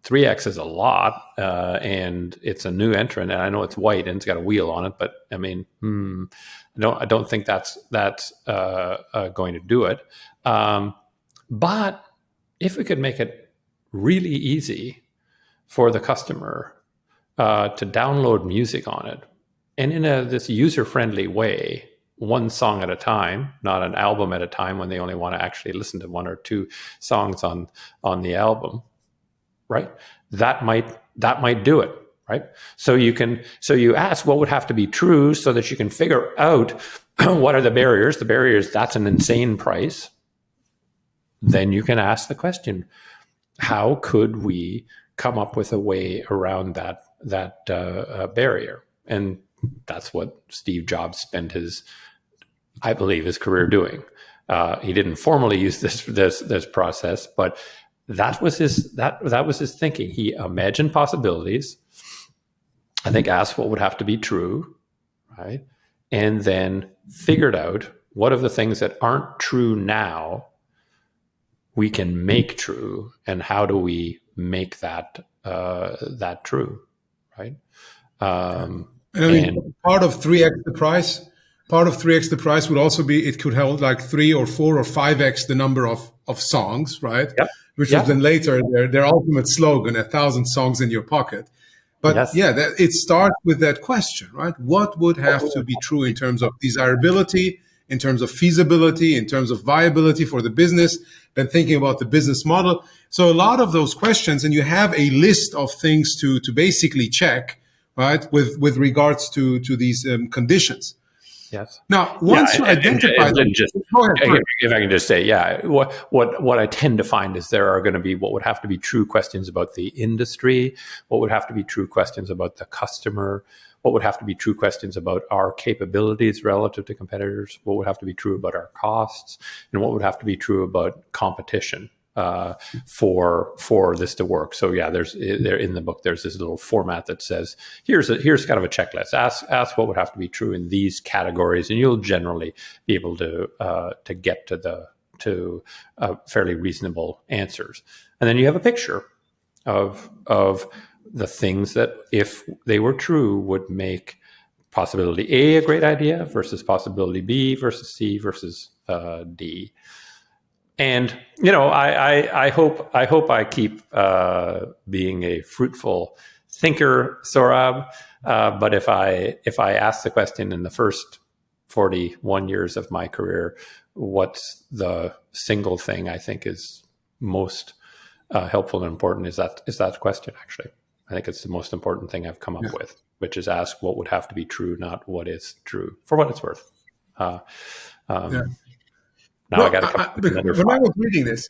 [SPEAKER 1] 3x is a lot, and it's a new entrant, and I know it's white and it's got a wheel on it, but I mean, I don't think that's going to do it. But if we could make it really easy for the customer to download music on it, and in this user-friendly way, one song at a time, not an album at a time when they only want to actually listen to 1 or 2 songs on the album, right? That might do it, right? So you ask what would have to be true so that you can figure out what are the barriers. The barriers, that's an insane price. Then you can ask the question, how could we come up with a way around that barrier? And that's what Steve Jobs spent his career doing. He didn't formally use this process, but that was his thinking. He imagined possibilities. I think asked what would have to be true, right? And then figured out what of the things that aren't true now we can make true, and how do we make that true, right?
[SPEAKER 2] Part of 3x the price. Part of 3x the price would also be it could hold like 3 or 4 or 5x the number of songs, right?
[SPEAKER 1] Yep.
[SPEAKER 2] Which is then later their ultimate slogan, 1,000 songs in your pocket. But it starts with that question, right? What would have to be true in terms of desirability, in terms of feasibility, in terms of viability for the business, then thinking about the business model. So a lot of those questions, and you have a list of things to basically check, right? With regards to these conditions.
[SPEAKER 1] Yes.
[SPEAKER 2] Now, once you identify them,
[SPEAKER 1] if I can just say, what I tend to find is there are going to be what would have to be true questions about the industry, what would have to be true questions about the customer, what would have to be true questions about our capabilities relative to competitors, what would have to be true about our costs, and what would have to be true about competition for this to work. So there in the book there's this little format that says here's kind of a checklist. Ask what would have to be true in these categories, and you'll generally be able to get to fairly reasonable answers. And then you have a picture of the things that, if they were true, would make possibility A a great idea versus possibility B versus C versus D. And I hope I keep being a fruitful thinker, Sohrab. But if I ask the question in the first 41 years of my career, what's the single thing I think is most helpful and important is that question, actually. I think it's the most important thing I've come up with, which is ask what would have to be true, not what is true, for what it's worth. Now I got to come up with another
[SPEAKER 2] when I was reading this,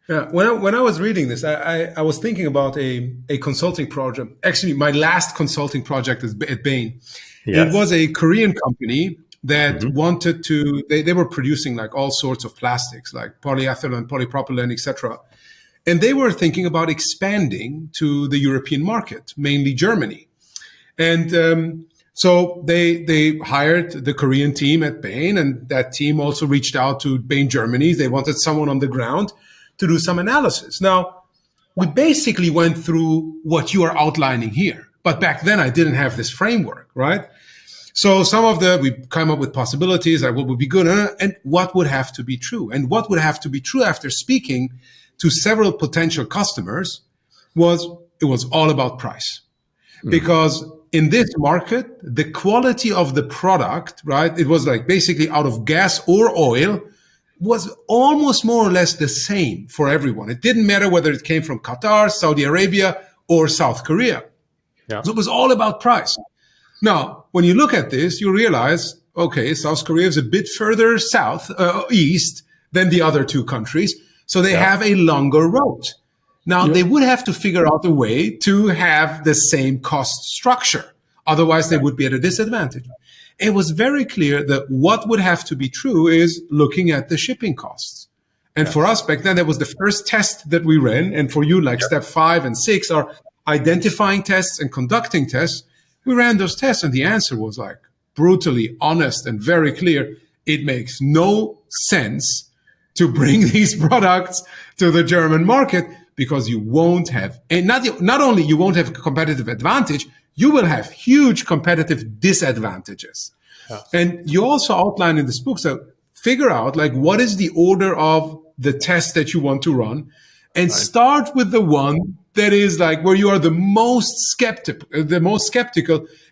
[SPEAKER 2] when I was reading this, I was thinking about a consulting project. Actually, my last consulting project is at Bain. Yes. It was a Korean company that wanted to. They were producing like all sorts of plastics, like polyethylene, polypropylene, etc. And they were thinking about expanding to the European market, mainly Germany. And so they hired the Korean team at Bain, and that team also reached out to Bain Germany. They wanted someone on the ground to do some analysis. Now, we basically went through what you are outlining here. But back then, I didn't have this framework, right? So we came up with possibilities, like what would be good, and what would have to be true. And what would have to be true after speaking to several potential customers was all about price. Because in this market, the quality of the product, right, it was like basically out of gas or oil, was almost more or less the same for everyone. It didn't matter whether it came from Qatar, Saudi Arabia, or South Korea. Yeah. So it was all about price. Now, when you look at this, you realize, okay, South Korea is a bit further east than the other two countries. So they have a longer road. Now, they would have to figure out a way to have the same cost structure. Otherwise, they would be at a disadvantage. It was very clear that what would have to be true is looking at the shipping costs. And for us back then, that was the first test that we ran. And for you, like step 5 and 6 are identifying tests and conducting tests. We ran those tests, and the answer was like brutally honest and very clear. It makes no sense to bring these products to the German market because you won't have, and not only you won't have a competitive advantage, you will have huge competitive disadvantages. Yeah. And you also outline in this book, so figure out like what is the order of the test that you want to run, and start with the one that is like where you are the most skeptical,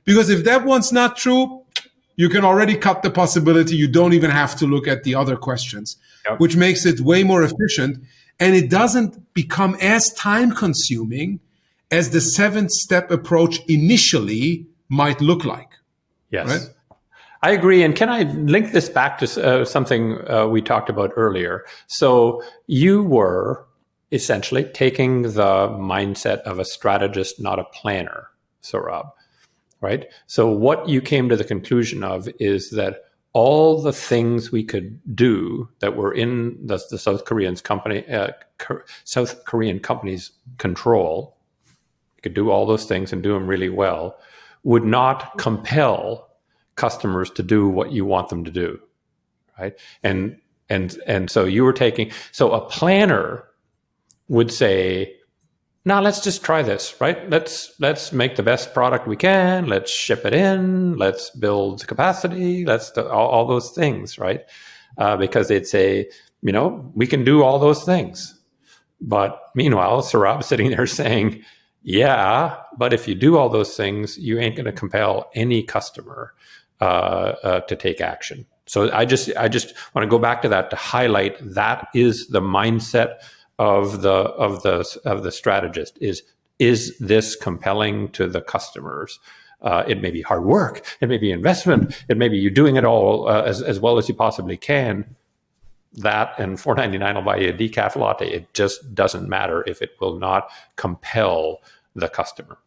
[SPEAKER 2] because if that one's not true, you can already cut the possibility. You don't even have to look at the other questions, which makes it way more efficient. And it doesn't become as time consuming as the 7-step approach initially might look like.
[SPEAKER 1] Yes.
[SPEAKER 2] Right?
[SPEAKER 1] I agree. And can I link this back to something we talked about earlier? So you were essentially taking the mindset of a strategist, not a planner, Sohrab, right? So what you came to the conclusion of is that all the things we could do that were in the South Korean company's control, you could do all those things and do them really well, would not compel customers to do what you want them to do, right? And so you were so a planner would say, now let's just try this, right? Let's make the best product we can. Let's ship it in. Let's build capacity. Let's do all those things, right? Because it's we can do all those things. But meanwhile, Sohrab sitting there saying, yeah, but if you do all those things, you ain't going to compel any customer to take action. So I just want to go back to that to highlight that is the mindset of the strategist is this compelling to the customers? It may be hard work, it may be investment, it may be you doing it all as well as you possibly can. That and $4.99 will buy you a decaf latte. It just doesn't matter if it will not compel the customer.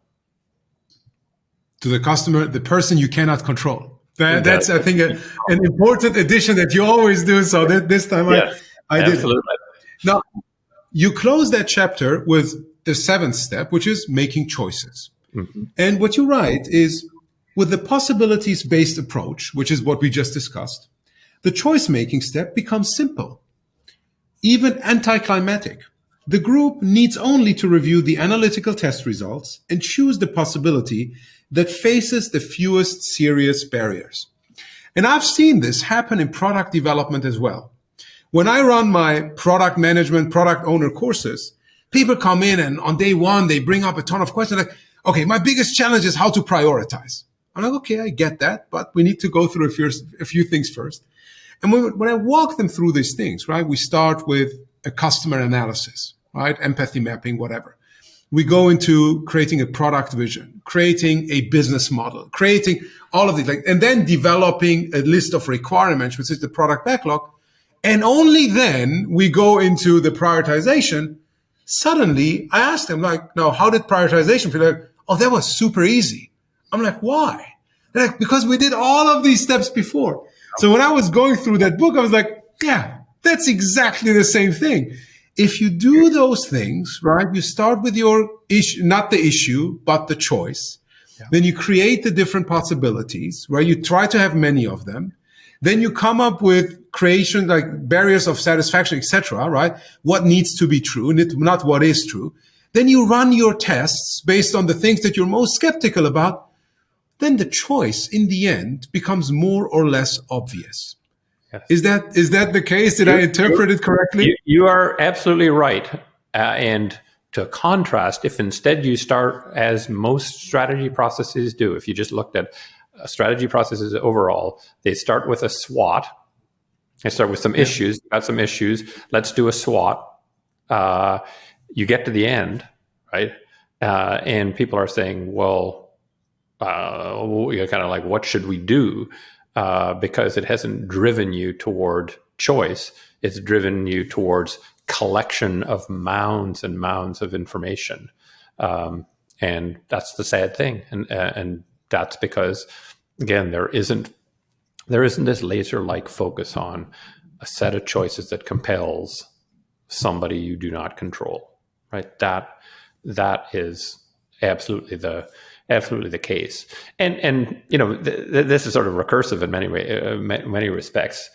[SPEAKER 2] To the customer, the person you cannot control. That's I think an important addition that you always do. So this time I did. Absolutely. Now, you close that chapter with the 7th step, which is making choices. Mm-hmm. And what you write is, with the possibilities-based approach, which is what we just discussed, the choice-making step becomes simple, even anticlimactic. The group needs only to review the analytical test results and choose the possibility that faces the fewest serious barriers. And I've seen this happen in product development as well. When I run my product management, product owner courses, people come in and on day 1, they bring up a ton of questions like, okay, my biggest challenge is how to prioritize. I'm like, okay, I get that, but we need to go through a few things first. And when I walk them through these things, right, we start with a customer analysis, right, empathy mapping, whatever. We go into creating a product vision, creating a business model, creating all of it, and then developing a list of requirements, which is the product backlog. And only then we go into the prioritization. Suddenly, I asked them, like, no, how did prioritization feel? Like, oh, that was super easy. I'm like, why? They're like, because we did all of these steps before. So when I was going through that book, I was like, yeah, that's exactly the same thing. If you do those things, right, you start with your issue, not the issue, but the choice. Yeah. Then you create the different possibilities, right? You try to have many of them. Then you come up with creation, like barriers of satisfaction, etc., right? What needs to be true, not what is true. Then you run your tests based on the things that you're most skeptical about. Then the choice in the end becomes more or less obvious. Yes. Is that the case? Did I interpret it correctly?
[SPEAKER 1] You are absolutely right. And to contrast, if instead you start as most strategy processes do, if you just looked at strategy processes overall, they start with a SWOT. They start with some issues. Got some issues. Let's do a SWOT. You get to the end, right? And people are saying, well, you're kind of like, what should we do? Because it hasn't driven you toward choice. It's driven you towards collection of mounds and mounds of information. And that's the sad thing. And that's because, again, there isn't this laser-like focus on a set of choices that compels somebody you do not control, right? That is absolutely the case. And you know, this is sort of recursive in many respects.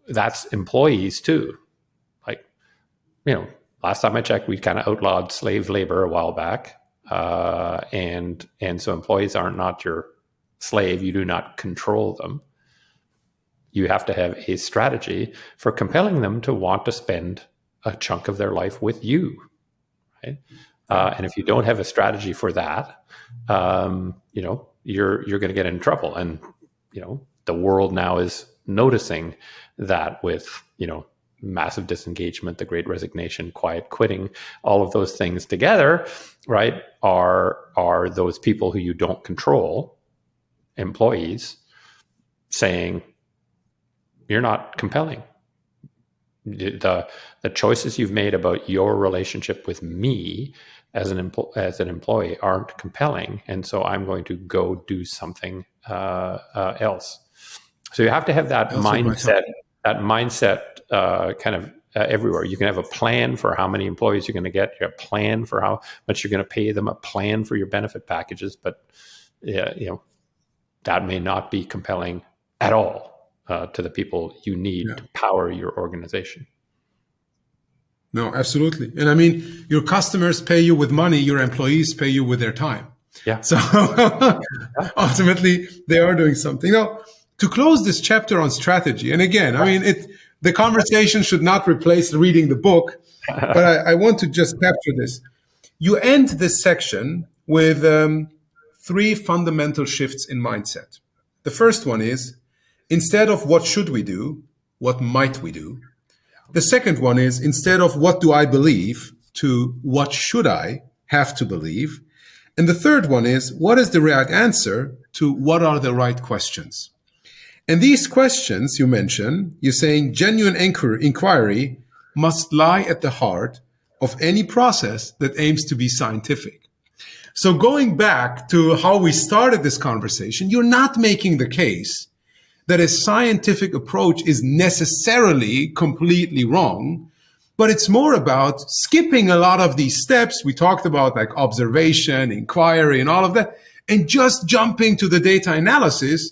[SPEAKER 1] That's employees too. Like, you know, last time I checked, we kind of outlawed slave labor a while back. And so employees are not your slave. You do not control them. You have to have a strategy for compelling them to want to spend a chunk of their life with you, right? And if you don't have a strategy for that, you know, you're going to get in trouble. And, you know, the world now is noticing that with, you know, massive disengagement, the Great Resignation, quiet quitting, all of those things together, right, are those people who you don't control, employees, saying, you're not compelling. The choices you've made about your relationship with me as an employee aren't compelling, and so I'm going to go do something else. So you have to have that mindset. That mindset kind of everywhere. You can have a plan for how many employees you're going to get. You have a plan for how much you're going to pay them. A plan for your benefit packages, but you know, that may not be compelling at all to the people you need to power your organization.
[SPEAKER 2] No, absolutely. And I mean, your customers pay you with money, your employees pay you with their time.
[SPEAKER 1] Yeah.
[SPEAKER 2] So ultimately, they are doing something. Now, to close this chapter on strategy, and again, I mean, the conversation should not replace reading the book, but I want to just capture this. You end this section with 3 fundamental shifts in mindset. The first one is, instead of what should we do, what might we do? The second one is, instead of what do I believe, to what should I have to believe? And the third one is, what is the right answer to what are the right questions? And these questions you mention, you're saying genuine inquiry must lie at the heart of any process that aims to be scientific. So going back to how we started this conversation, you're not making the case that a scientific approach is necessarily completely wrong, but it's more about skipping a lot of these steps we talked about, like observation, inquiry, and all of that, and just jumping to the data analysis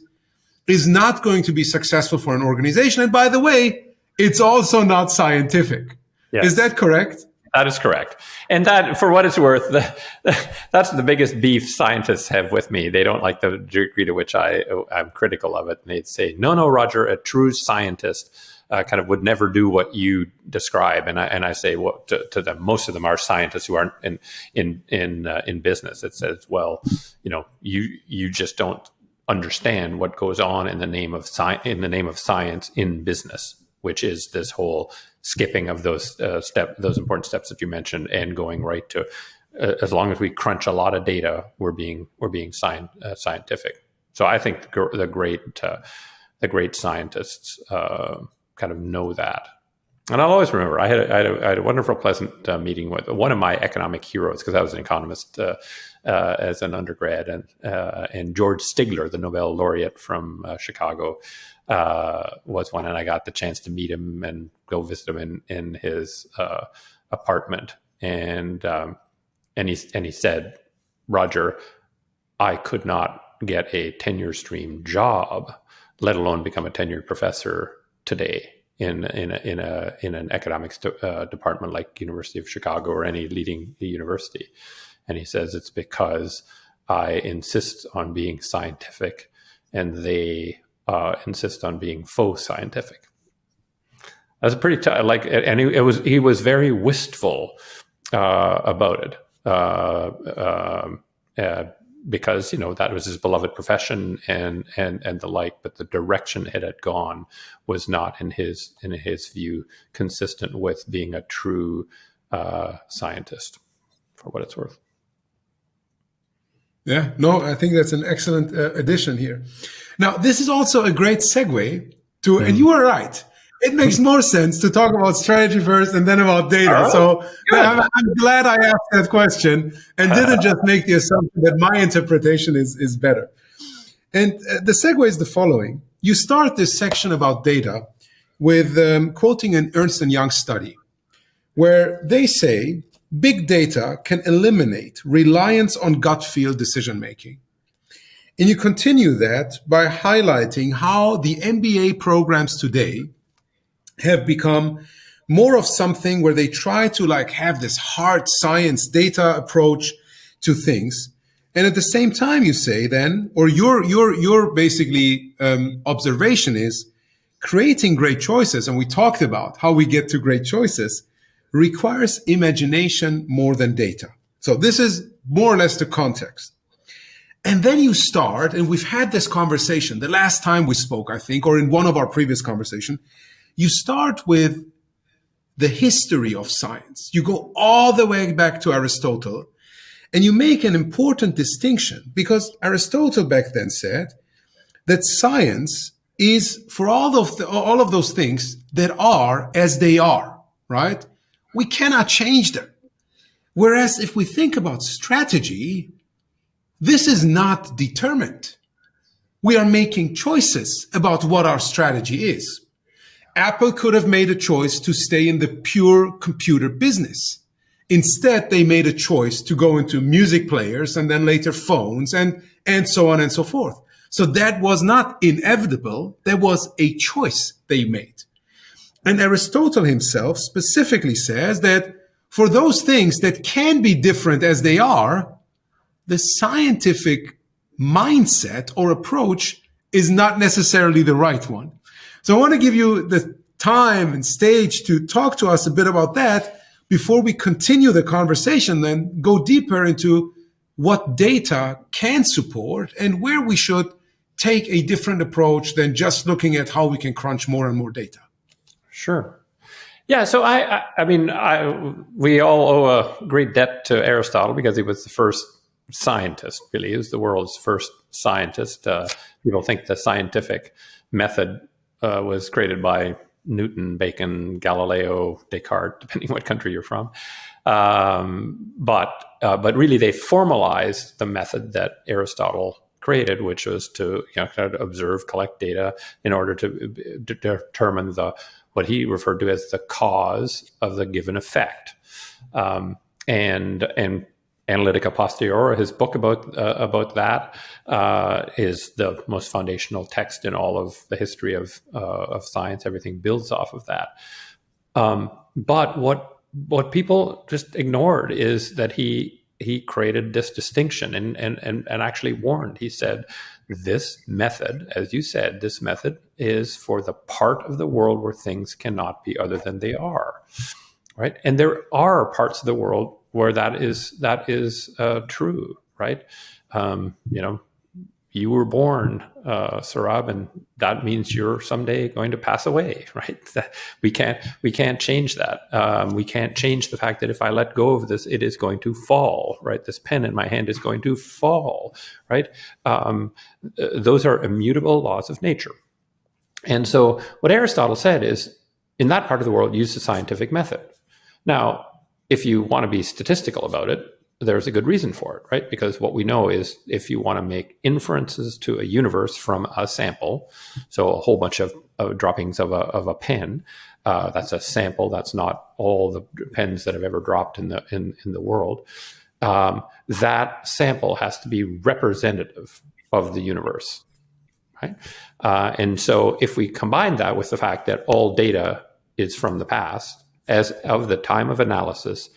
[SPEAKER 2] is not going to be successful for an organization. And by the way, it's also not scientific. Yes. Is that correct?
[SPEAKER 1] That is correct. And that, for what it's worth, that's the biggest beef scientists have with me. They don't like the degree to which I'm critical of it. And they'd say, no, Roger, a true scientist kind of would never do what you describe. And I say, well, to them, most of them are scientists who aren't in business. It says, well, you just don't understand what goes on in the name of science in business, which is this whole skipping of those important steps that you mentioned, and going right to as long as we crunch a lot of data, we're being scientific. So I think the great scientists kind of know that. And I'll always remember I had a wonderful, pleasant meeting with one of my economic heroes, because I was an economist as an undergrad, and George Stigler, the Nobel laureate from Chicago, was one, and I got the chance to meet him and go visit him in his apartment, and he said, "Roger, I could not get a tenure stream job, let alone become a tenured professor today in an economics department like University of Chicago or any leading university." And he says, "It's because I insist on being scientific, and they insist on being faux scientific." That's a pretty tough. And he was very wistful about it. Because that was his beloved profession and the like, but the direction it had gone was not, in his view, consistent with being a true scientist, for what it's worth.
[SPEAKER 2] Yeah, no, I think that's an excellent addition here. Now, this is also a great segue to, and you are right, it makes more sense to talk about strategy first and then about data.
[SPEAKER 1] Oh,
[SPEAKER 2] so I'm glad I asked that question and didn't just make the assumption that my interpretation is better. And the segue is the following. You start this section about data with quoting an Ernst & Young study, where they say big data can eliminate reliance on gut feel decision-making. And you continue that by highlighting how the MBA programs today have become more of something where they try to have this hard science data approach to things. And at the same time, you say then, or your basically observation is creating great choices. And we talked about how we get to great choices requires imagination more than data. So this is more or less the context. And then you start, and we've had this conversation the last time we spoke, I think, or in one of our previous conversations. You start with the history of science. You go all the way back to Aristotle, and you make an important distinction, because Aristotle back then said that science is for all of those things that are as they are, right? We cannot change them. Whereas if we think about strategy, this is not determined. We are making choices about what our strategy is. Apple could have made a choice to stay in the pure computer business. Instead, they made a choice to go into music players and then later phones and so on and so forth. So that was not inevitable. That was a choice they made. And Aristotle himself specifically says that for those things that can be different as they are, the scientific mindset or approach is not necessarily the right one. So I want to give you the time and stage to talk to us a bit about that before we continue the conversation, then go deeper into what data can support and where we should take a different approach than just looking at how we can crunch more and more data.
[SPEAKER 1] Sure. Yeah. So we all owe a great debt to Aristotle, because he was the first scientist, really. He was the world's first scientist. People think the scientific method was created by Newton, Bacon, Galileo, Descartes, depending what country you're from. But really, they formalized the method that Aristotle created, which was to kind of observe, collect data in order to determine what he referred to as the cause of the given effect. And Analytica Posterior, his book about that, is the most foundational text in all of the history of science. Everything builds off of that. But what people just ignored is that he created this distinction and actually warned. He said this method, as you said, this method is for the part of the world where things cannot be other than they are, right? And there are parts of the world where that is true, right? You were born, Sohrab, and that means you're someday going to pass away, right? We can't change that. We can't change the fact that if I let go of this, it is going to fall, right? This pen in my hand is going to fall, right? Those are immutable laws of nature. And so what Aristotle said is, in that part of the world, use the scientific method. Now, if you want to be statistical about it, there's a good reason for it, right? Because what we know is if you want to make inferences to a universe from a sample, so a whole bunch of droppings of a pen, that's a sample. That's not all the pens that have ever dropped in the world. That sample has to be representative of the universe, right? And so if we combine that with the fact that all data is from the past, as of the time of analysis,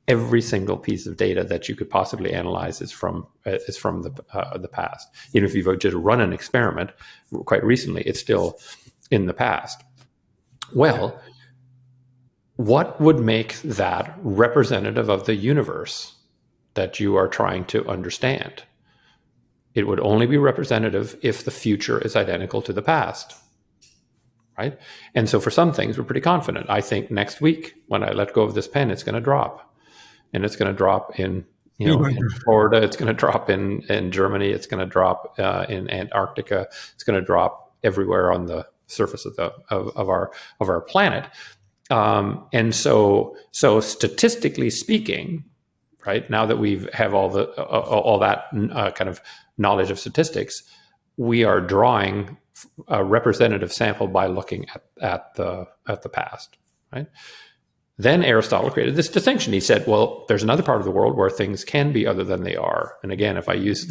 [SPEAKER 1] every single piece of data that you could possibly analyze is from the past. Even if you've just run an experiment quite recently, it's still in the past. Well, what would make that representative of the universe that you are trying to understand? It would only be representative if the future is identical to the past, right? And so for some things, we're pretty confident. I think next week, when I let go of this pen, it's going to drop. And it's going to drop in Florida. It's going to drop in Germany. It's going to drop in Antarctica. It's going to drop everywhere on the surface of our planet. And so statistically speaking, right, now that we have all that kind of knowledge of statistics, we are drawing a representative sample by looking at the past, right? Then Aristotle created this distinction. He said, well, there's another part of the world where things can be other than they are. And again, if you use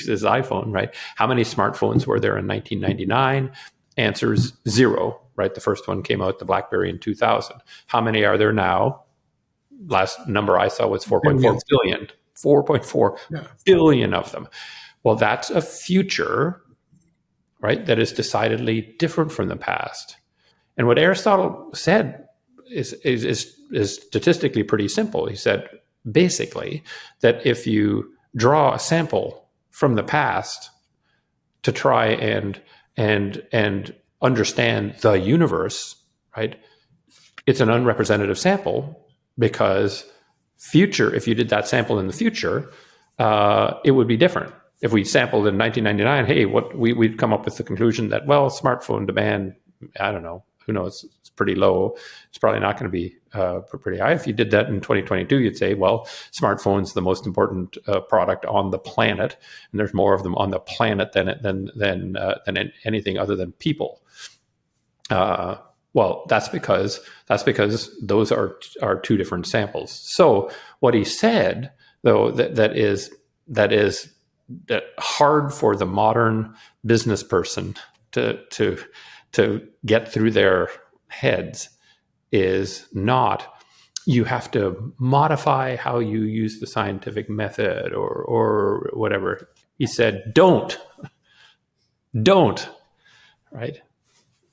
[SPEAKER 1] this iPhone, right, how many smartphones were there in 1999? Answer's 0, right? The first one came out, the BlackBerry, in 2000. How many are there now? Last number I saw was 4.4 billion. 4.4 billion of them. Well, that's a future, right, that is decidedly different from the past. And what Aristotle said is statistically pretty simple. He said basically that if you draw a sample from the past to try and understand the universe, right, it's an unrepresentative sample, because if you did that sample in the future, it would be different. If we sampled in 1999, hey, we'd come up with the conclusion that, well, smartphone demand, I don't know, who knows, it's pretty low. It's probably not going to be pretty high. If you did that in 2022, you'd say, well, smartphone's the most important product on the planet, and there's more of them on the planet than anything other than people. Well, that's because those are two different samples. So what he said, though, that is hard for the modern business person to get through their heads is not, you have to modify how you use the scientific method or whatever. He said, don't, right?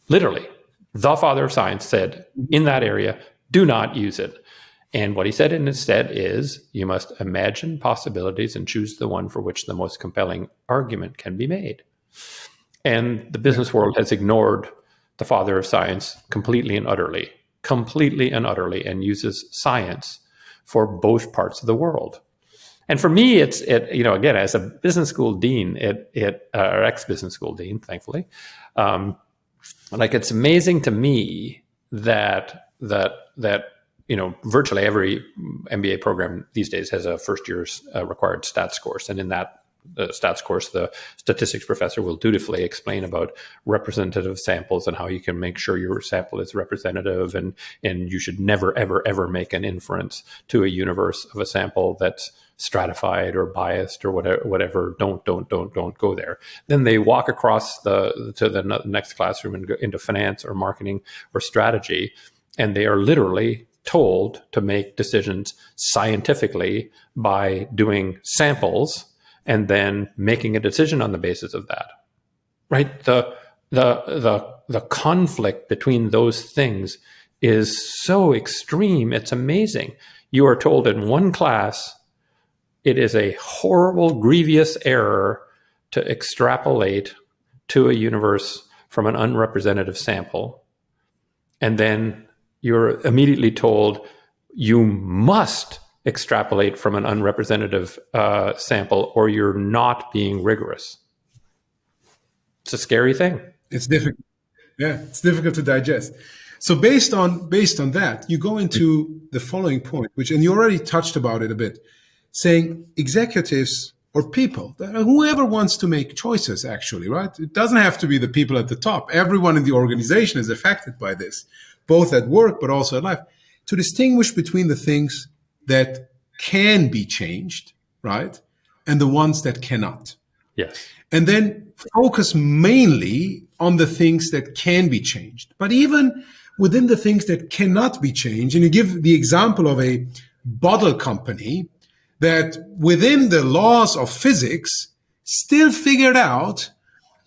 [SPEAKER 1] Literally, the father of science said, in that area, do not use it. And what he said instead is, you must imagine possibilities and choose the one for which the most compelling argument can be made. And the business world has ignored the father of science completely and utterly, and uses science for both parts of the world. And for me, again, as a business school dean, or ex-business school dean, thankfully, it's amazing to me that virtually every MBA program these days has a first year's required stats course. And in that stats course, the statistics professor will dutifully explain about representative samples and how you can make sure your sample is representative, and you should never, ever, ever make an inference to a universe of a sample that's stratified or biased or whatever. Don't go there. Then they walk across to the next classroom and go into finance or marketing or strategy, and they are literally told to make decisions scientifically by doing samples and then making a decision on the basis of that. Right? The conflict between those things is so extreme. It's amazing. You are told in one class it is a horrible, grievous error to extrapolate to a universe from an unrepresentative sample. And then you're immediately told you must extrapolate from an unrepresentative sample or you're not being rigorous. It's a scary thing.
[SPEAKER 2] It's difficult. Yeah, it's difficult to digest. So based on that, you go into the following point, and you already touched about it a bit, saying executives or people, whoever wants to make choices, actually, right? It doesn't have to be the people at the top. Everyone in the organization is affected by this, both at work but also at life, to distinguish between the things that can be changed, right, and the ones that cannot.
[SPEAKER 1] Yes.
[SPEAKER 2] And then focus mainly on the things that can be changed. But even within the things that cannot be changed, and you give the example of a bottle company that within the laws of physics still figured out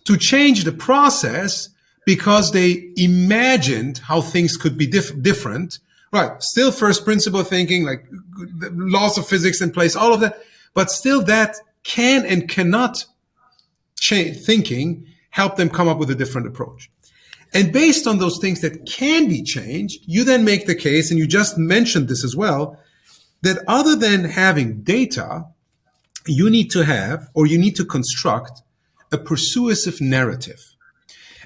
[SPEAKER 2] to change the process because they imagined how things could be different. Right. Still first principle thinking, like the laws of physics in place, all of that. But still that can and cannot thinking help them come up with a different approach. And based on those things that can be changed, you then make the case, and you just mentioned this as well, that other than having data, you need to construct a persuasive narrative.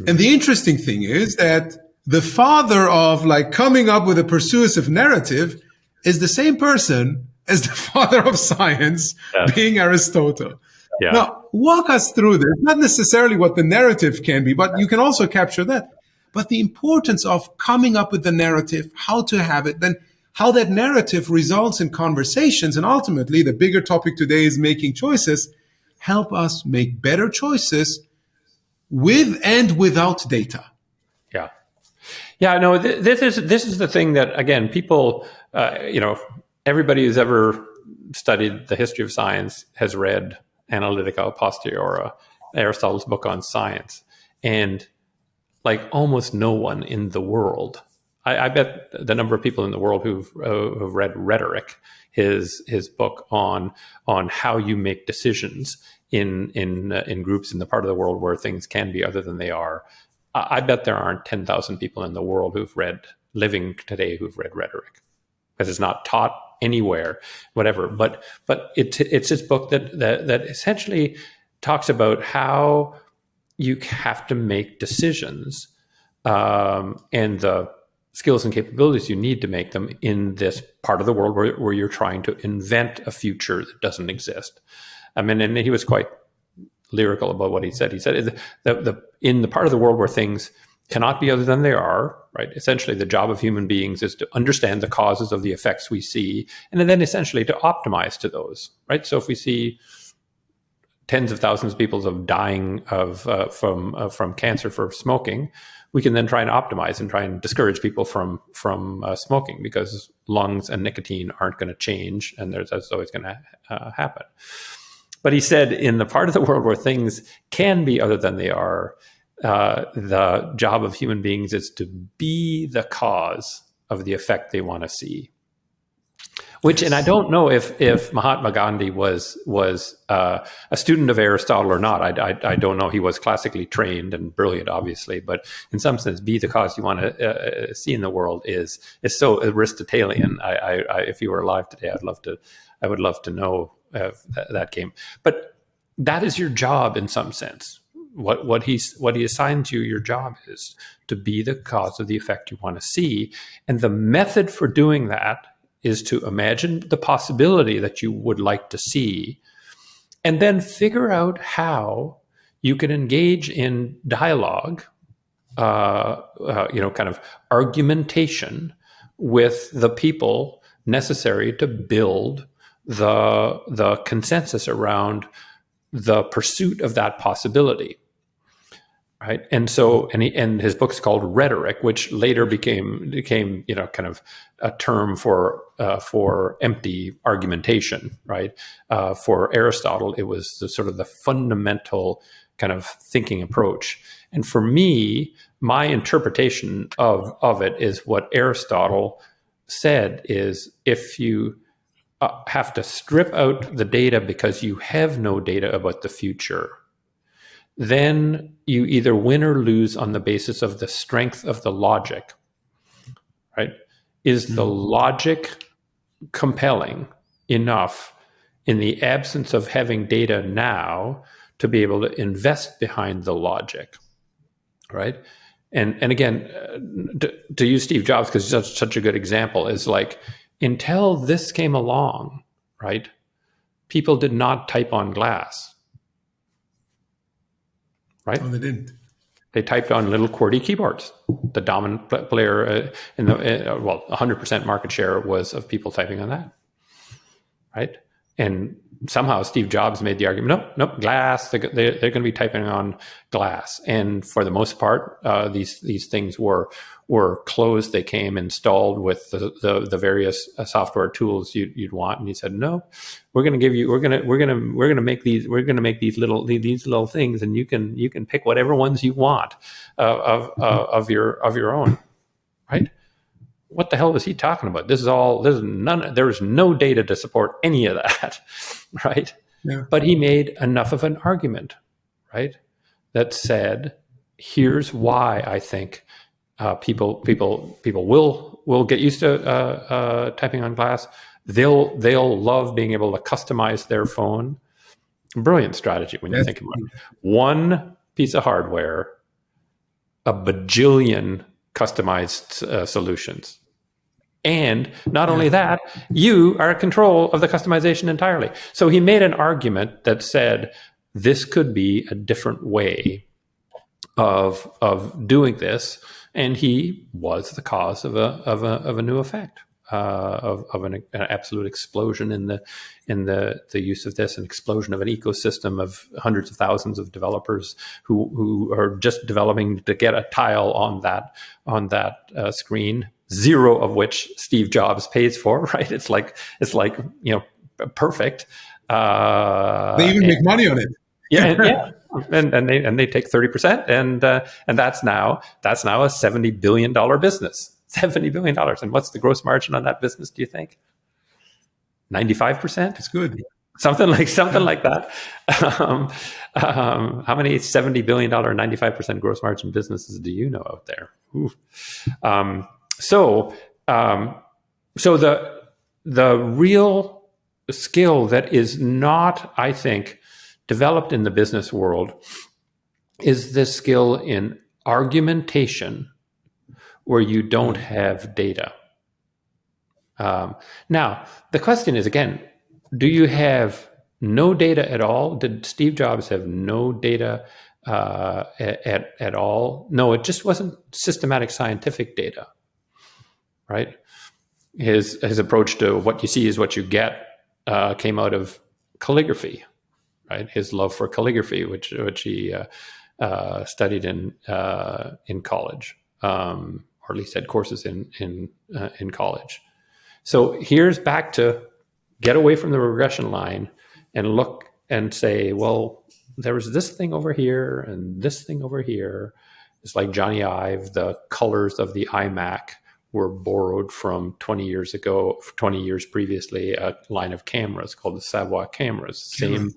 [SPEAKER 2] And the interesting thing is that the father of like coming up with a persuasive narrative is the same person as the father of science, being Aristotle.
[SPEAKER 1] Yeah.
[SPEAKER 2] Now, walk us through this, not necessarily what the narrative can be, but you can also capture that. But the importance of coming up with the narrative, how to have it, then how that narrative results in conversations. And ultimately, the bigger topic today is making choices, help us make better choices with and without data.
[SPEAKER 1] Yeah. Yeah, no, this is the thing that, again, people, everybody who's ever studied the history of science has read Analytica Posteriora, Aristotle's book on science. And like almost no one in the world, I bet the number of people in the world who've read Rhetoric, his book on how you make decisions in groups in the part of the world where things can be other than they are. I bet there aren't 10,000 people in the world living today who've read Rhetoric, because it's not taught anywhere, whatever. But it's this book that essentially talks about how you have to make decisions and the skills and capabilities you need to make them in this part of the world where you're trying to invent a future that doesn't exist. I mean, and he was quite lyrical about what he said. He said in the part of the world where things cannot be other than they are, right? Essentially, the job of human beings is to understand the causes of the effects we see, and then essentially to optimize to those, right? So if we see tens of thousands of people dying from cancer for smoking, we can then try and optimize and try and discourage people from smoking, because lungs and nicotine aren't going to change, and that's always going to happen. But he said, in the part of the world where things can be other than they are, the job of human beings is to be the cause of the effect they want to see. Which, and I don't know if Mahatma Gandhi was a student of Aristotle or not. I don't know. He was classically trained and brilliant, obviously, but in some sense, be the cause you want to see in the world is so Aristotelian. If he were alive today, I would love to know that came. But that is your job in some sense. What he assigned you, your job is to be the cause of the effect you want to see, and the method for doing that is to imagine the possibility that you would like to see, and then figure out how you can engage in dialogue, kind of argumentation with the people necessary to build the consensus around the pursuit of that possibility. right? And so, and his book's called Rhetoric, which later became kind of a term for empty argumentation, right? For Aristotle, it was sort of the fundamental kind of thinking approach. And for me, my interpretation of it is what Aristotle said is, if you have to strip out the data because you have no data about the future, then you either win or lose on the basis of the strength of the logic, right? Is the logic compelling enough in the absence of having data now to be able to invest behind the logic, right? And again, to use Steve Jobs, because he's such a good example, is like, until this came along, right, people did not type on glass, right?
[SPEAKER 2] Oh, they didn't.
[SPEAKER 1] They typed on little QWERTY keyboards. The dominant player in the 100% market share was of people typing on that, right? And somehow Steve Jobs made the argument, nope, glass. They're going to be typing on glass. And for the most part, these things were closed. They came installed with the various software tools you'd want. And he said, no, we're going to make these little things, and you can pick whatever ones you want of your own, right? What the hell was he talking about? There's no data to support any of that, right?
[SPEAKER 2] Yeah.
[SPEAKER 1] But he made enough of an argument, right, that said, here's why I think people will get used to typing on glass. They'll love being able to customize their phone. Brilliant strategy when you think about it. One piece of hardware, a bajillion customized solutions. And not only that, you are in control of the customization entirely. So he made an argument that said this could be a different way of doing this, and he was the cause of a new effect, of an absolute explosion in the use of this, an explosion of an ecosystem of hundreds of thousands of developers who are just developing to get a tile on that screen, zero of which Steve Jobs pays for, right? It's like perfect.
[SPEAKER 2] They even make money on it.
[SPEAKER 1] Yeah. And they take 30%, and that's now a $70 billion business. $70 billion. And what's the gross margin on that business, do you think? 95%?
[SPEAKER 2] It's good.
[SPEAKER 1] Something like that. How many $70 billion, 95% gross margin businesses do you know out there? So the real skill that is not, I think, developed in the business world is this skill in argumentation where you don't have data. Now, the question is, again, do you have no data at all? Did Steve Jobs have no data at all? No, it just wasn't systematic scientific data, right? His approach to what you see is what you get came out of calligraphy, right? His love for calligraphy, which he studied in college, or at least had courses in college. So here's back to get away from the regression line and look and say, well, there was this thing over here and this thing over here. It's like Johnny Ive, the colors of the iMac were borrowed from 20 years previously, a line of cameras called the Savoy cameras. Same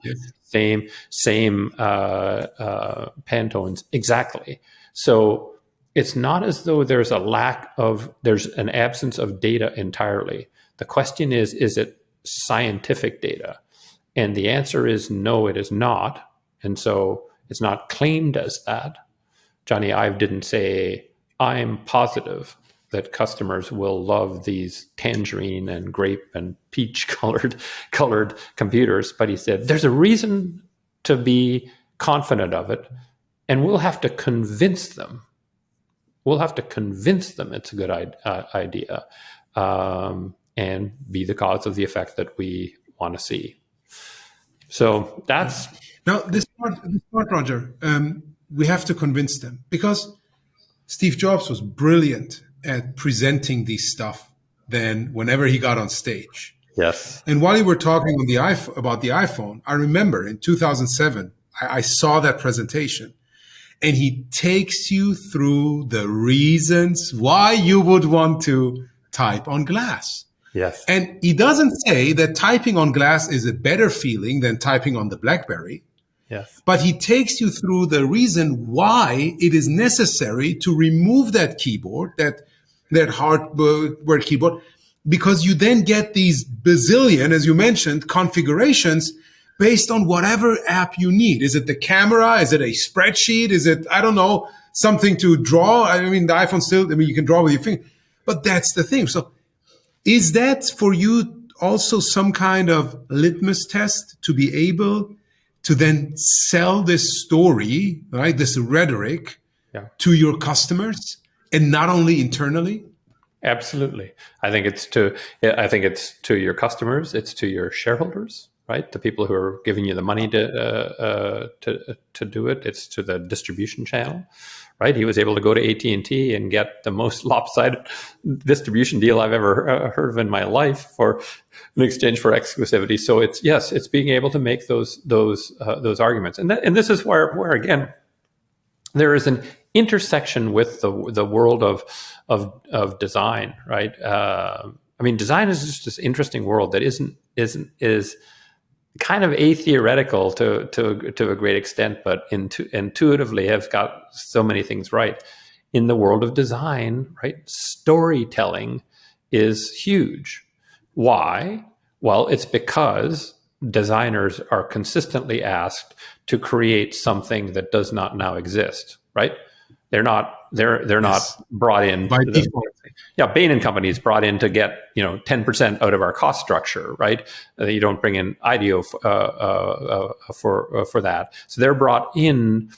[SPEAKER 1] Pantones, exactly. So it's not as though there's an absence of data entirely. The question is it scientific data? And the answer is no, it is not. And so it's not claimed as that. Johnny Ive didn't say, I'm positive that customers will love these tangerine and grape and peach colored computers. But he said, there's a reason to be confident of it, and we'll have to convince them. It's a good idea, and be the cause of the effect that we want to see. So that's...
[SPEAKER 2] Now, this part, Roger, we have to convince them, because Steve Jobs was brilliant at presenting this stuff then whenever he got on stage.
[SPEAKER 1] Yes.
[SPEAKER 2] And while you were talking on the about the iPhone, I remember in 2007, I saw that presentation, and he takes you through the reasons why you would want to type on glass.
[SPEAKER 1] Yes.
[SPEAKER 2] And he doesn't say that typing on glass is a better feeling than typing on the BlackBerry.
[SPEAKER 1] Yes.
[SPEAKER 2] But he takes you through the reason why it is necessary to remove that keyboard, that hardware keyboard, because you then get these bazillion, as you mentioned, configurations based on whatever app you need. Is it the camera? Is it a spreadsheet? Is it, I don't know, something to draw? I mean, the iPhone still, I mean, you can draw with your finger, but that's the thing. So is that for you also some kind of litmus test to be able to then sell this story, right, this rhetoric to your customers, and not only internally?
[SPEAKER 1] Absolutely. I think it's to your customers, it's to your shareholders, right? The people who are giving you the money to do it. It's to the distribution channel, right? He was able to go to AT&T and get the most lopsided distribution deal I've ever heard of in my life for in exchange for exclusivity. So it's being able to make those arguments, and this is where again there is an intersection with the world of design, right? I mean, design is just this interesting world that is kind of atheoretical to a great extent, but intuitively has got so many things right. In the world of design, right, storytelling is huge. Why? Well, it's because designers are consistently asked to create something that does not now exist, right? They're not brought in
[SPEAKER 2] by default.
[SPEAKER 1] Bain and Company is brought in to get 10% out of our cost structure, right? You don't bring in IDEO for that. So they're brought in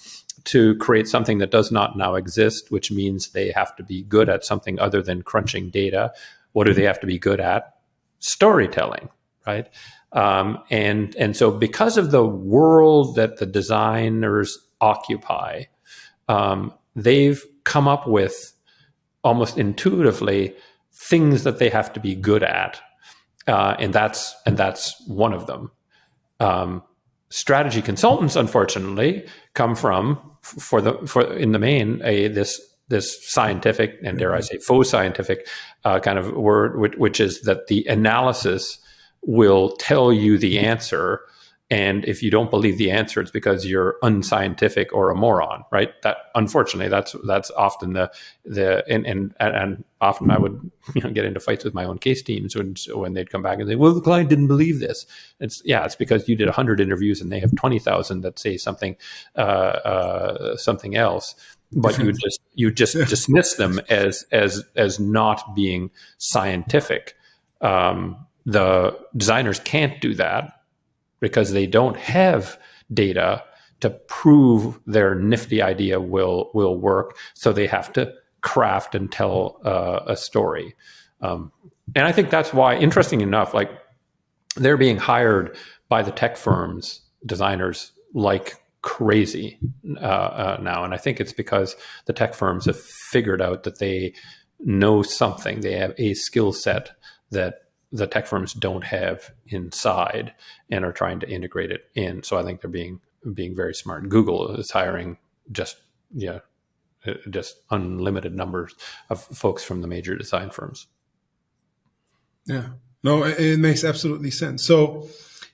[SPEAKER 1] to create something that does not now exist, which means they have to be good at something other than crunching data. What do they have to be good at? Storytelling, right? And so because of the world that the designers occupy, they've come up with almost intuitively things that they have to be good at, and that's one of them. Strategy consultants, unfortunately, come from for in the main this scientific, and dare I say faux scientific kind of word, which is that the analysis will tell you the answer. And if you don't believe the answer, it's because you're unscientific or a moron, right? That unfortunately, that's often and often I would get into fights with my own case teams when they'd come back and say, "Well, the client didn't believe this." It's because you did 100 interviews and they have 20,000 that say something else, but you just dismiss them as not being scientific. The designers can't do that, because they don't have data to prove their nifty idea will work. So they have to craft and tell a story. And I think that's why, interesting enough, like they're being hired by the tech firms, designers, like crazy now. And I think it's because the tech firms have figured out that they know something. They have a skill set that the tech firms don't have inside and are trying to integrate it in. So I think they're being very smart. Google is hiring just unlimited numbers of folks from the major design firms.
[SPEAKER 2] Yeah, no, it makes absolutely sense. So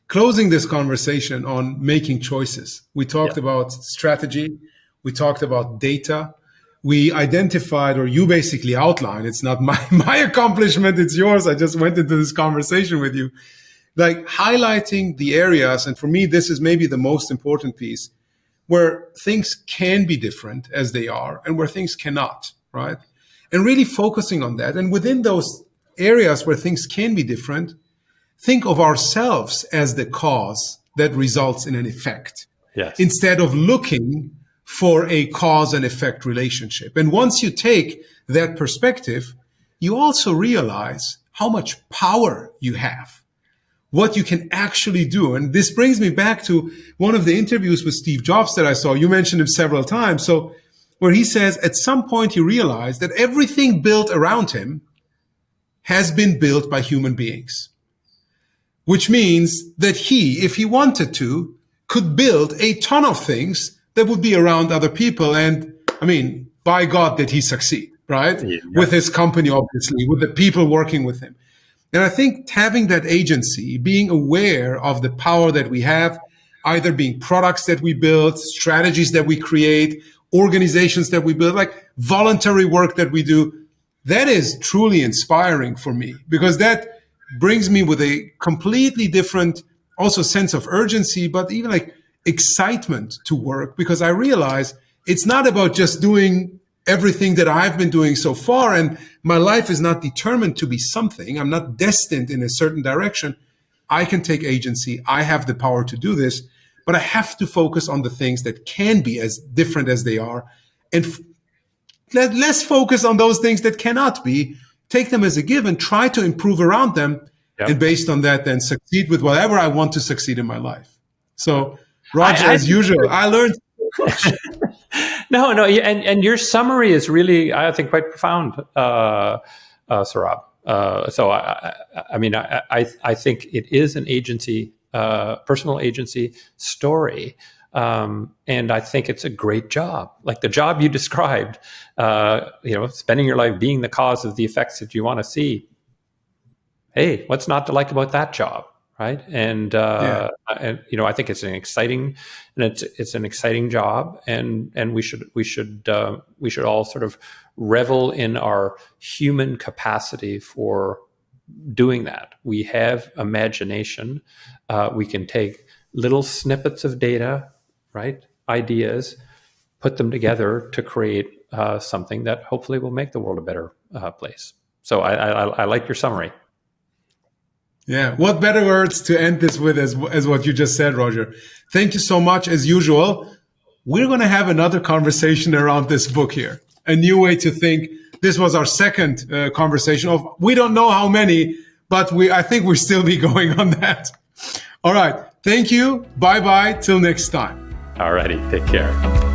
[SPEAKER 2] closing this conversation on making choices, we talked about strategy, we talked about data, we identified, or you basically outlined, it's not my accomplishment, it's yours. I just went into this conversation with you, like highlighting the areas. And for me, this is maybe the most important piece, where things can be different as they are and where things cannot, right? And really focusing on that. And within those areas where things can be different, think of ourselves as the cause that results in an effect.
[SPEAKER 1] Yes.
[SPEAKER 2] Instead of looking for a cause and effect relationship. And once you take that perspective, you also realize how much power you have what you can actually do. And this brings me back to one of the interviews with Steve Jobs that I saw. You mentioned him several times. So where he says at some point he realized that everything built around him has been built by human beings, which means that he, if he wanted to, could build a ton of things that would be around other people. And I mean, by God, did he succeed, right? Yeah. With his company, obviously, with the people working with him. And I think having that agency, being aware of the power that we have, either being products that we build, strategies that we create, organizations that we build, like voluntary work that we do, that is truly inspiring for me, because that brings me with a completely different also sense of urgency, but even like excitement to work, because I realize it's not about just doing everything that I've been doing so far. And my life is not determined to be something. I'm not destined in a certain direction. I can take agency. I have the power to do this, but I have to focus on the things that can be as different as they are, and let's focus on those things that cannot be, take them as a given, try to improve around them. Yep. And based on that, then succeed with whatever I want to succeed in my life. So, Roger, as usual, I learned so much.
[SPEAKER 1] No, and your summary is really, I think, quite profound, Sohrab. So, I think it is an agency, personal agency story. And I think it's a great job. Like the job you described, spending your life being the cause of the effects that you want to see. Hey, what's not to like about that job, right? And I think it's an exciting, and it's an exciting job, and we should all sort of revel in our human capacity for doing that. We have imagination. We can take little snippets of data, right? Ideas, put them together to create something that hopefully will make the world a better place. So I like your summary.
[SPEAKER 2] Yeah. What better words to end this with as what you just said, Roger. Thank you so much. As usual, we're going to have another conversation around this book here. A new way to think. This was our second conversation of, we don't know how many, but I think we'll still be going on that. All right. Thank you. Bye-bye. Till next time.
[SPEAKER 1] All righty. Take care.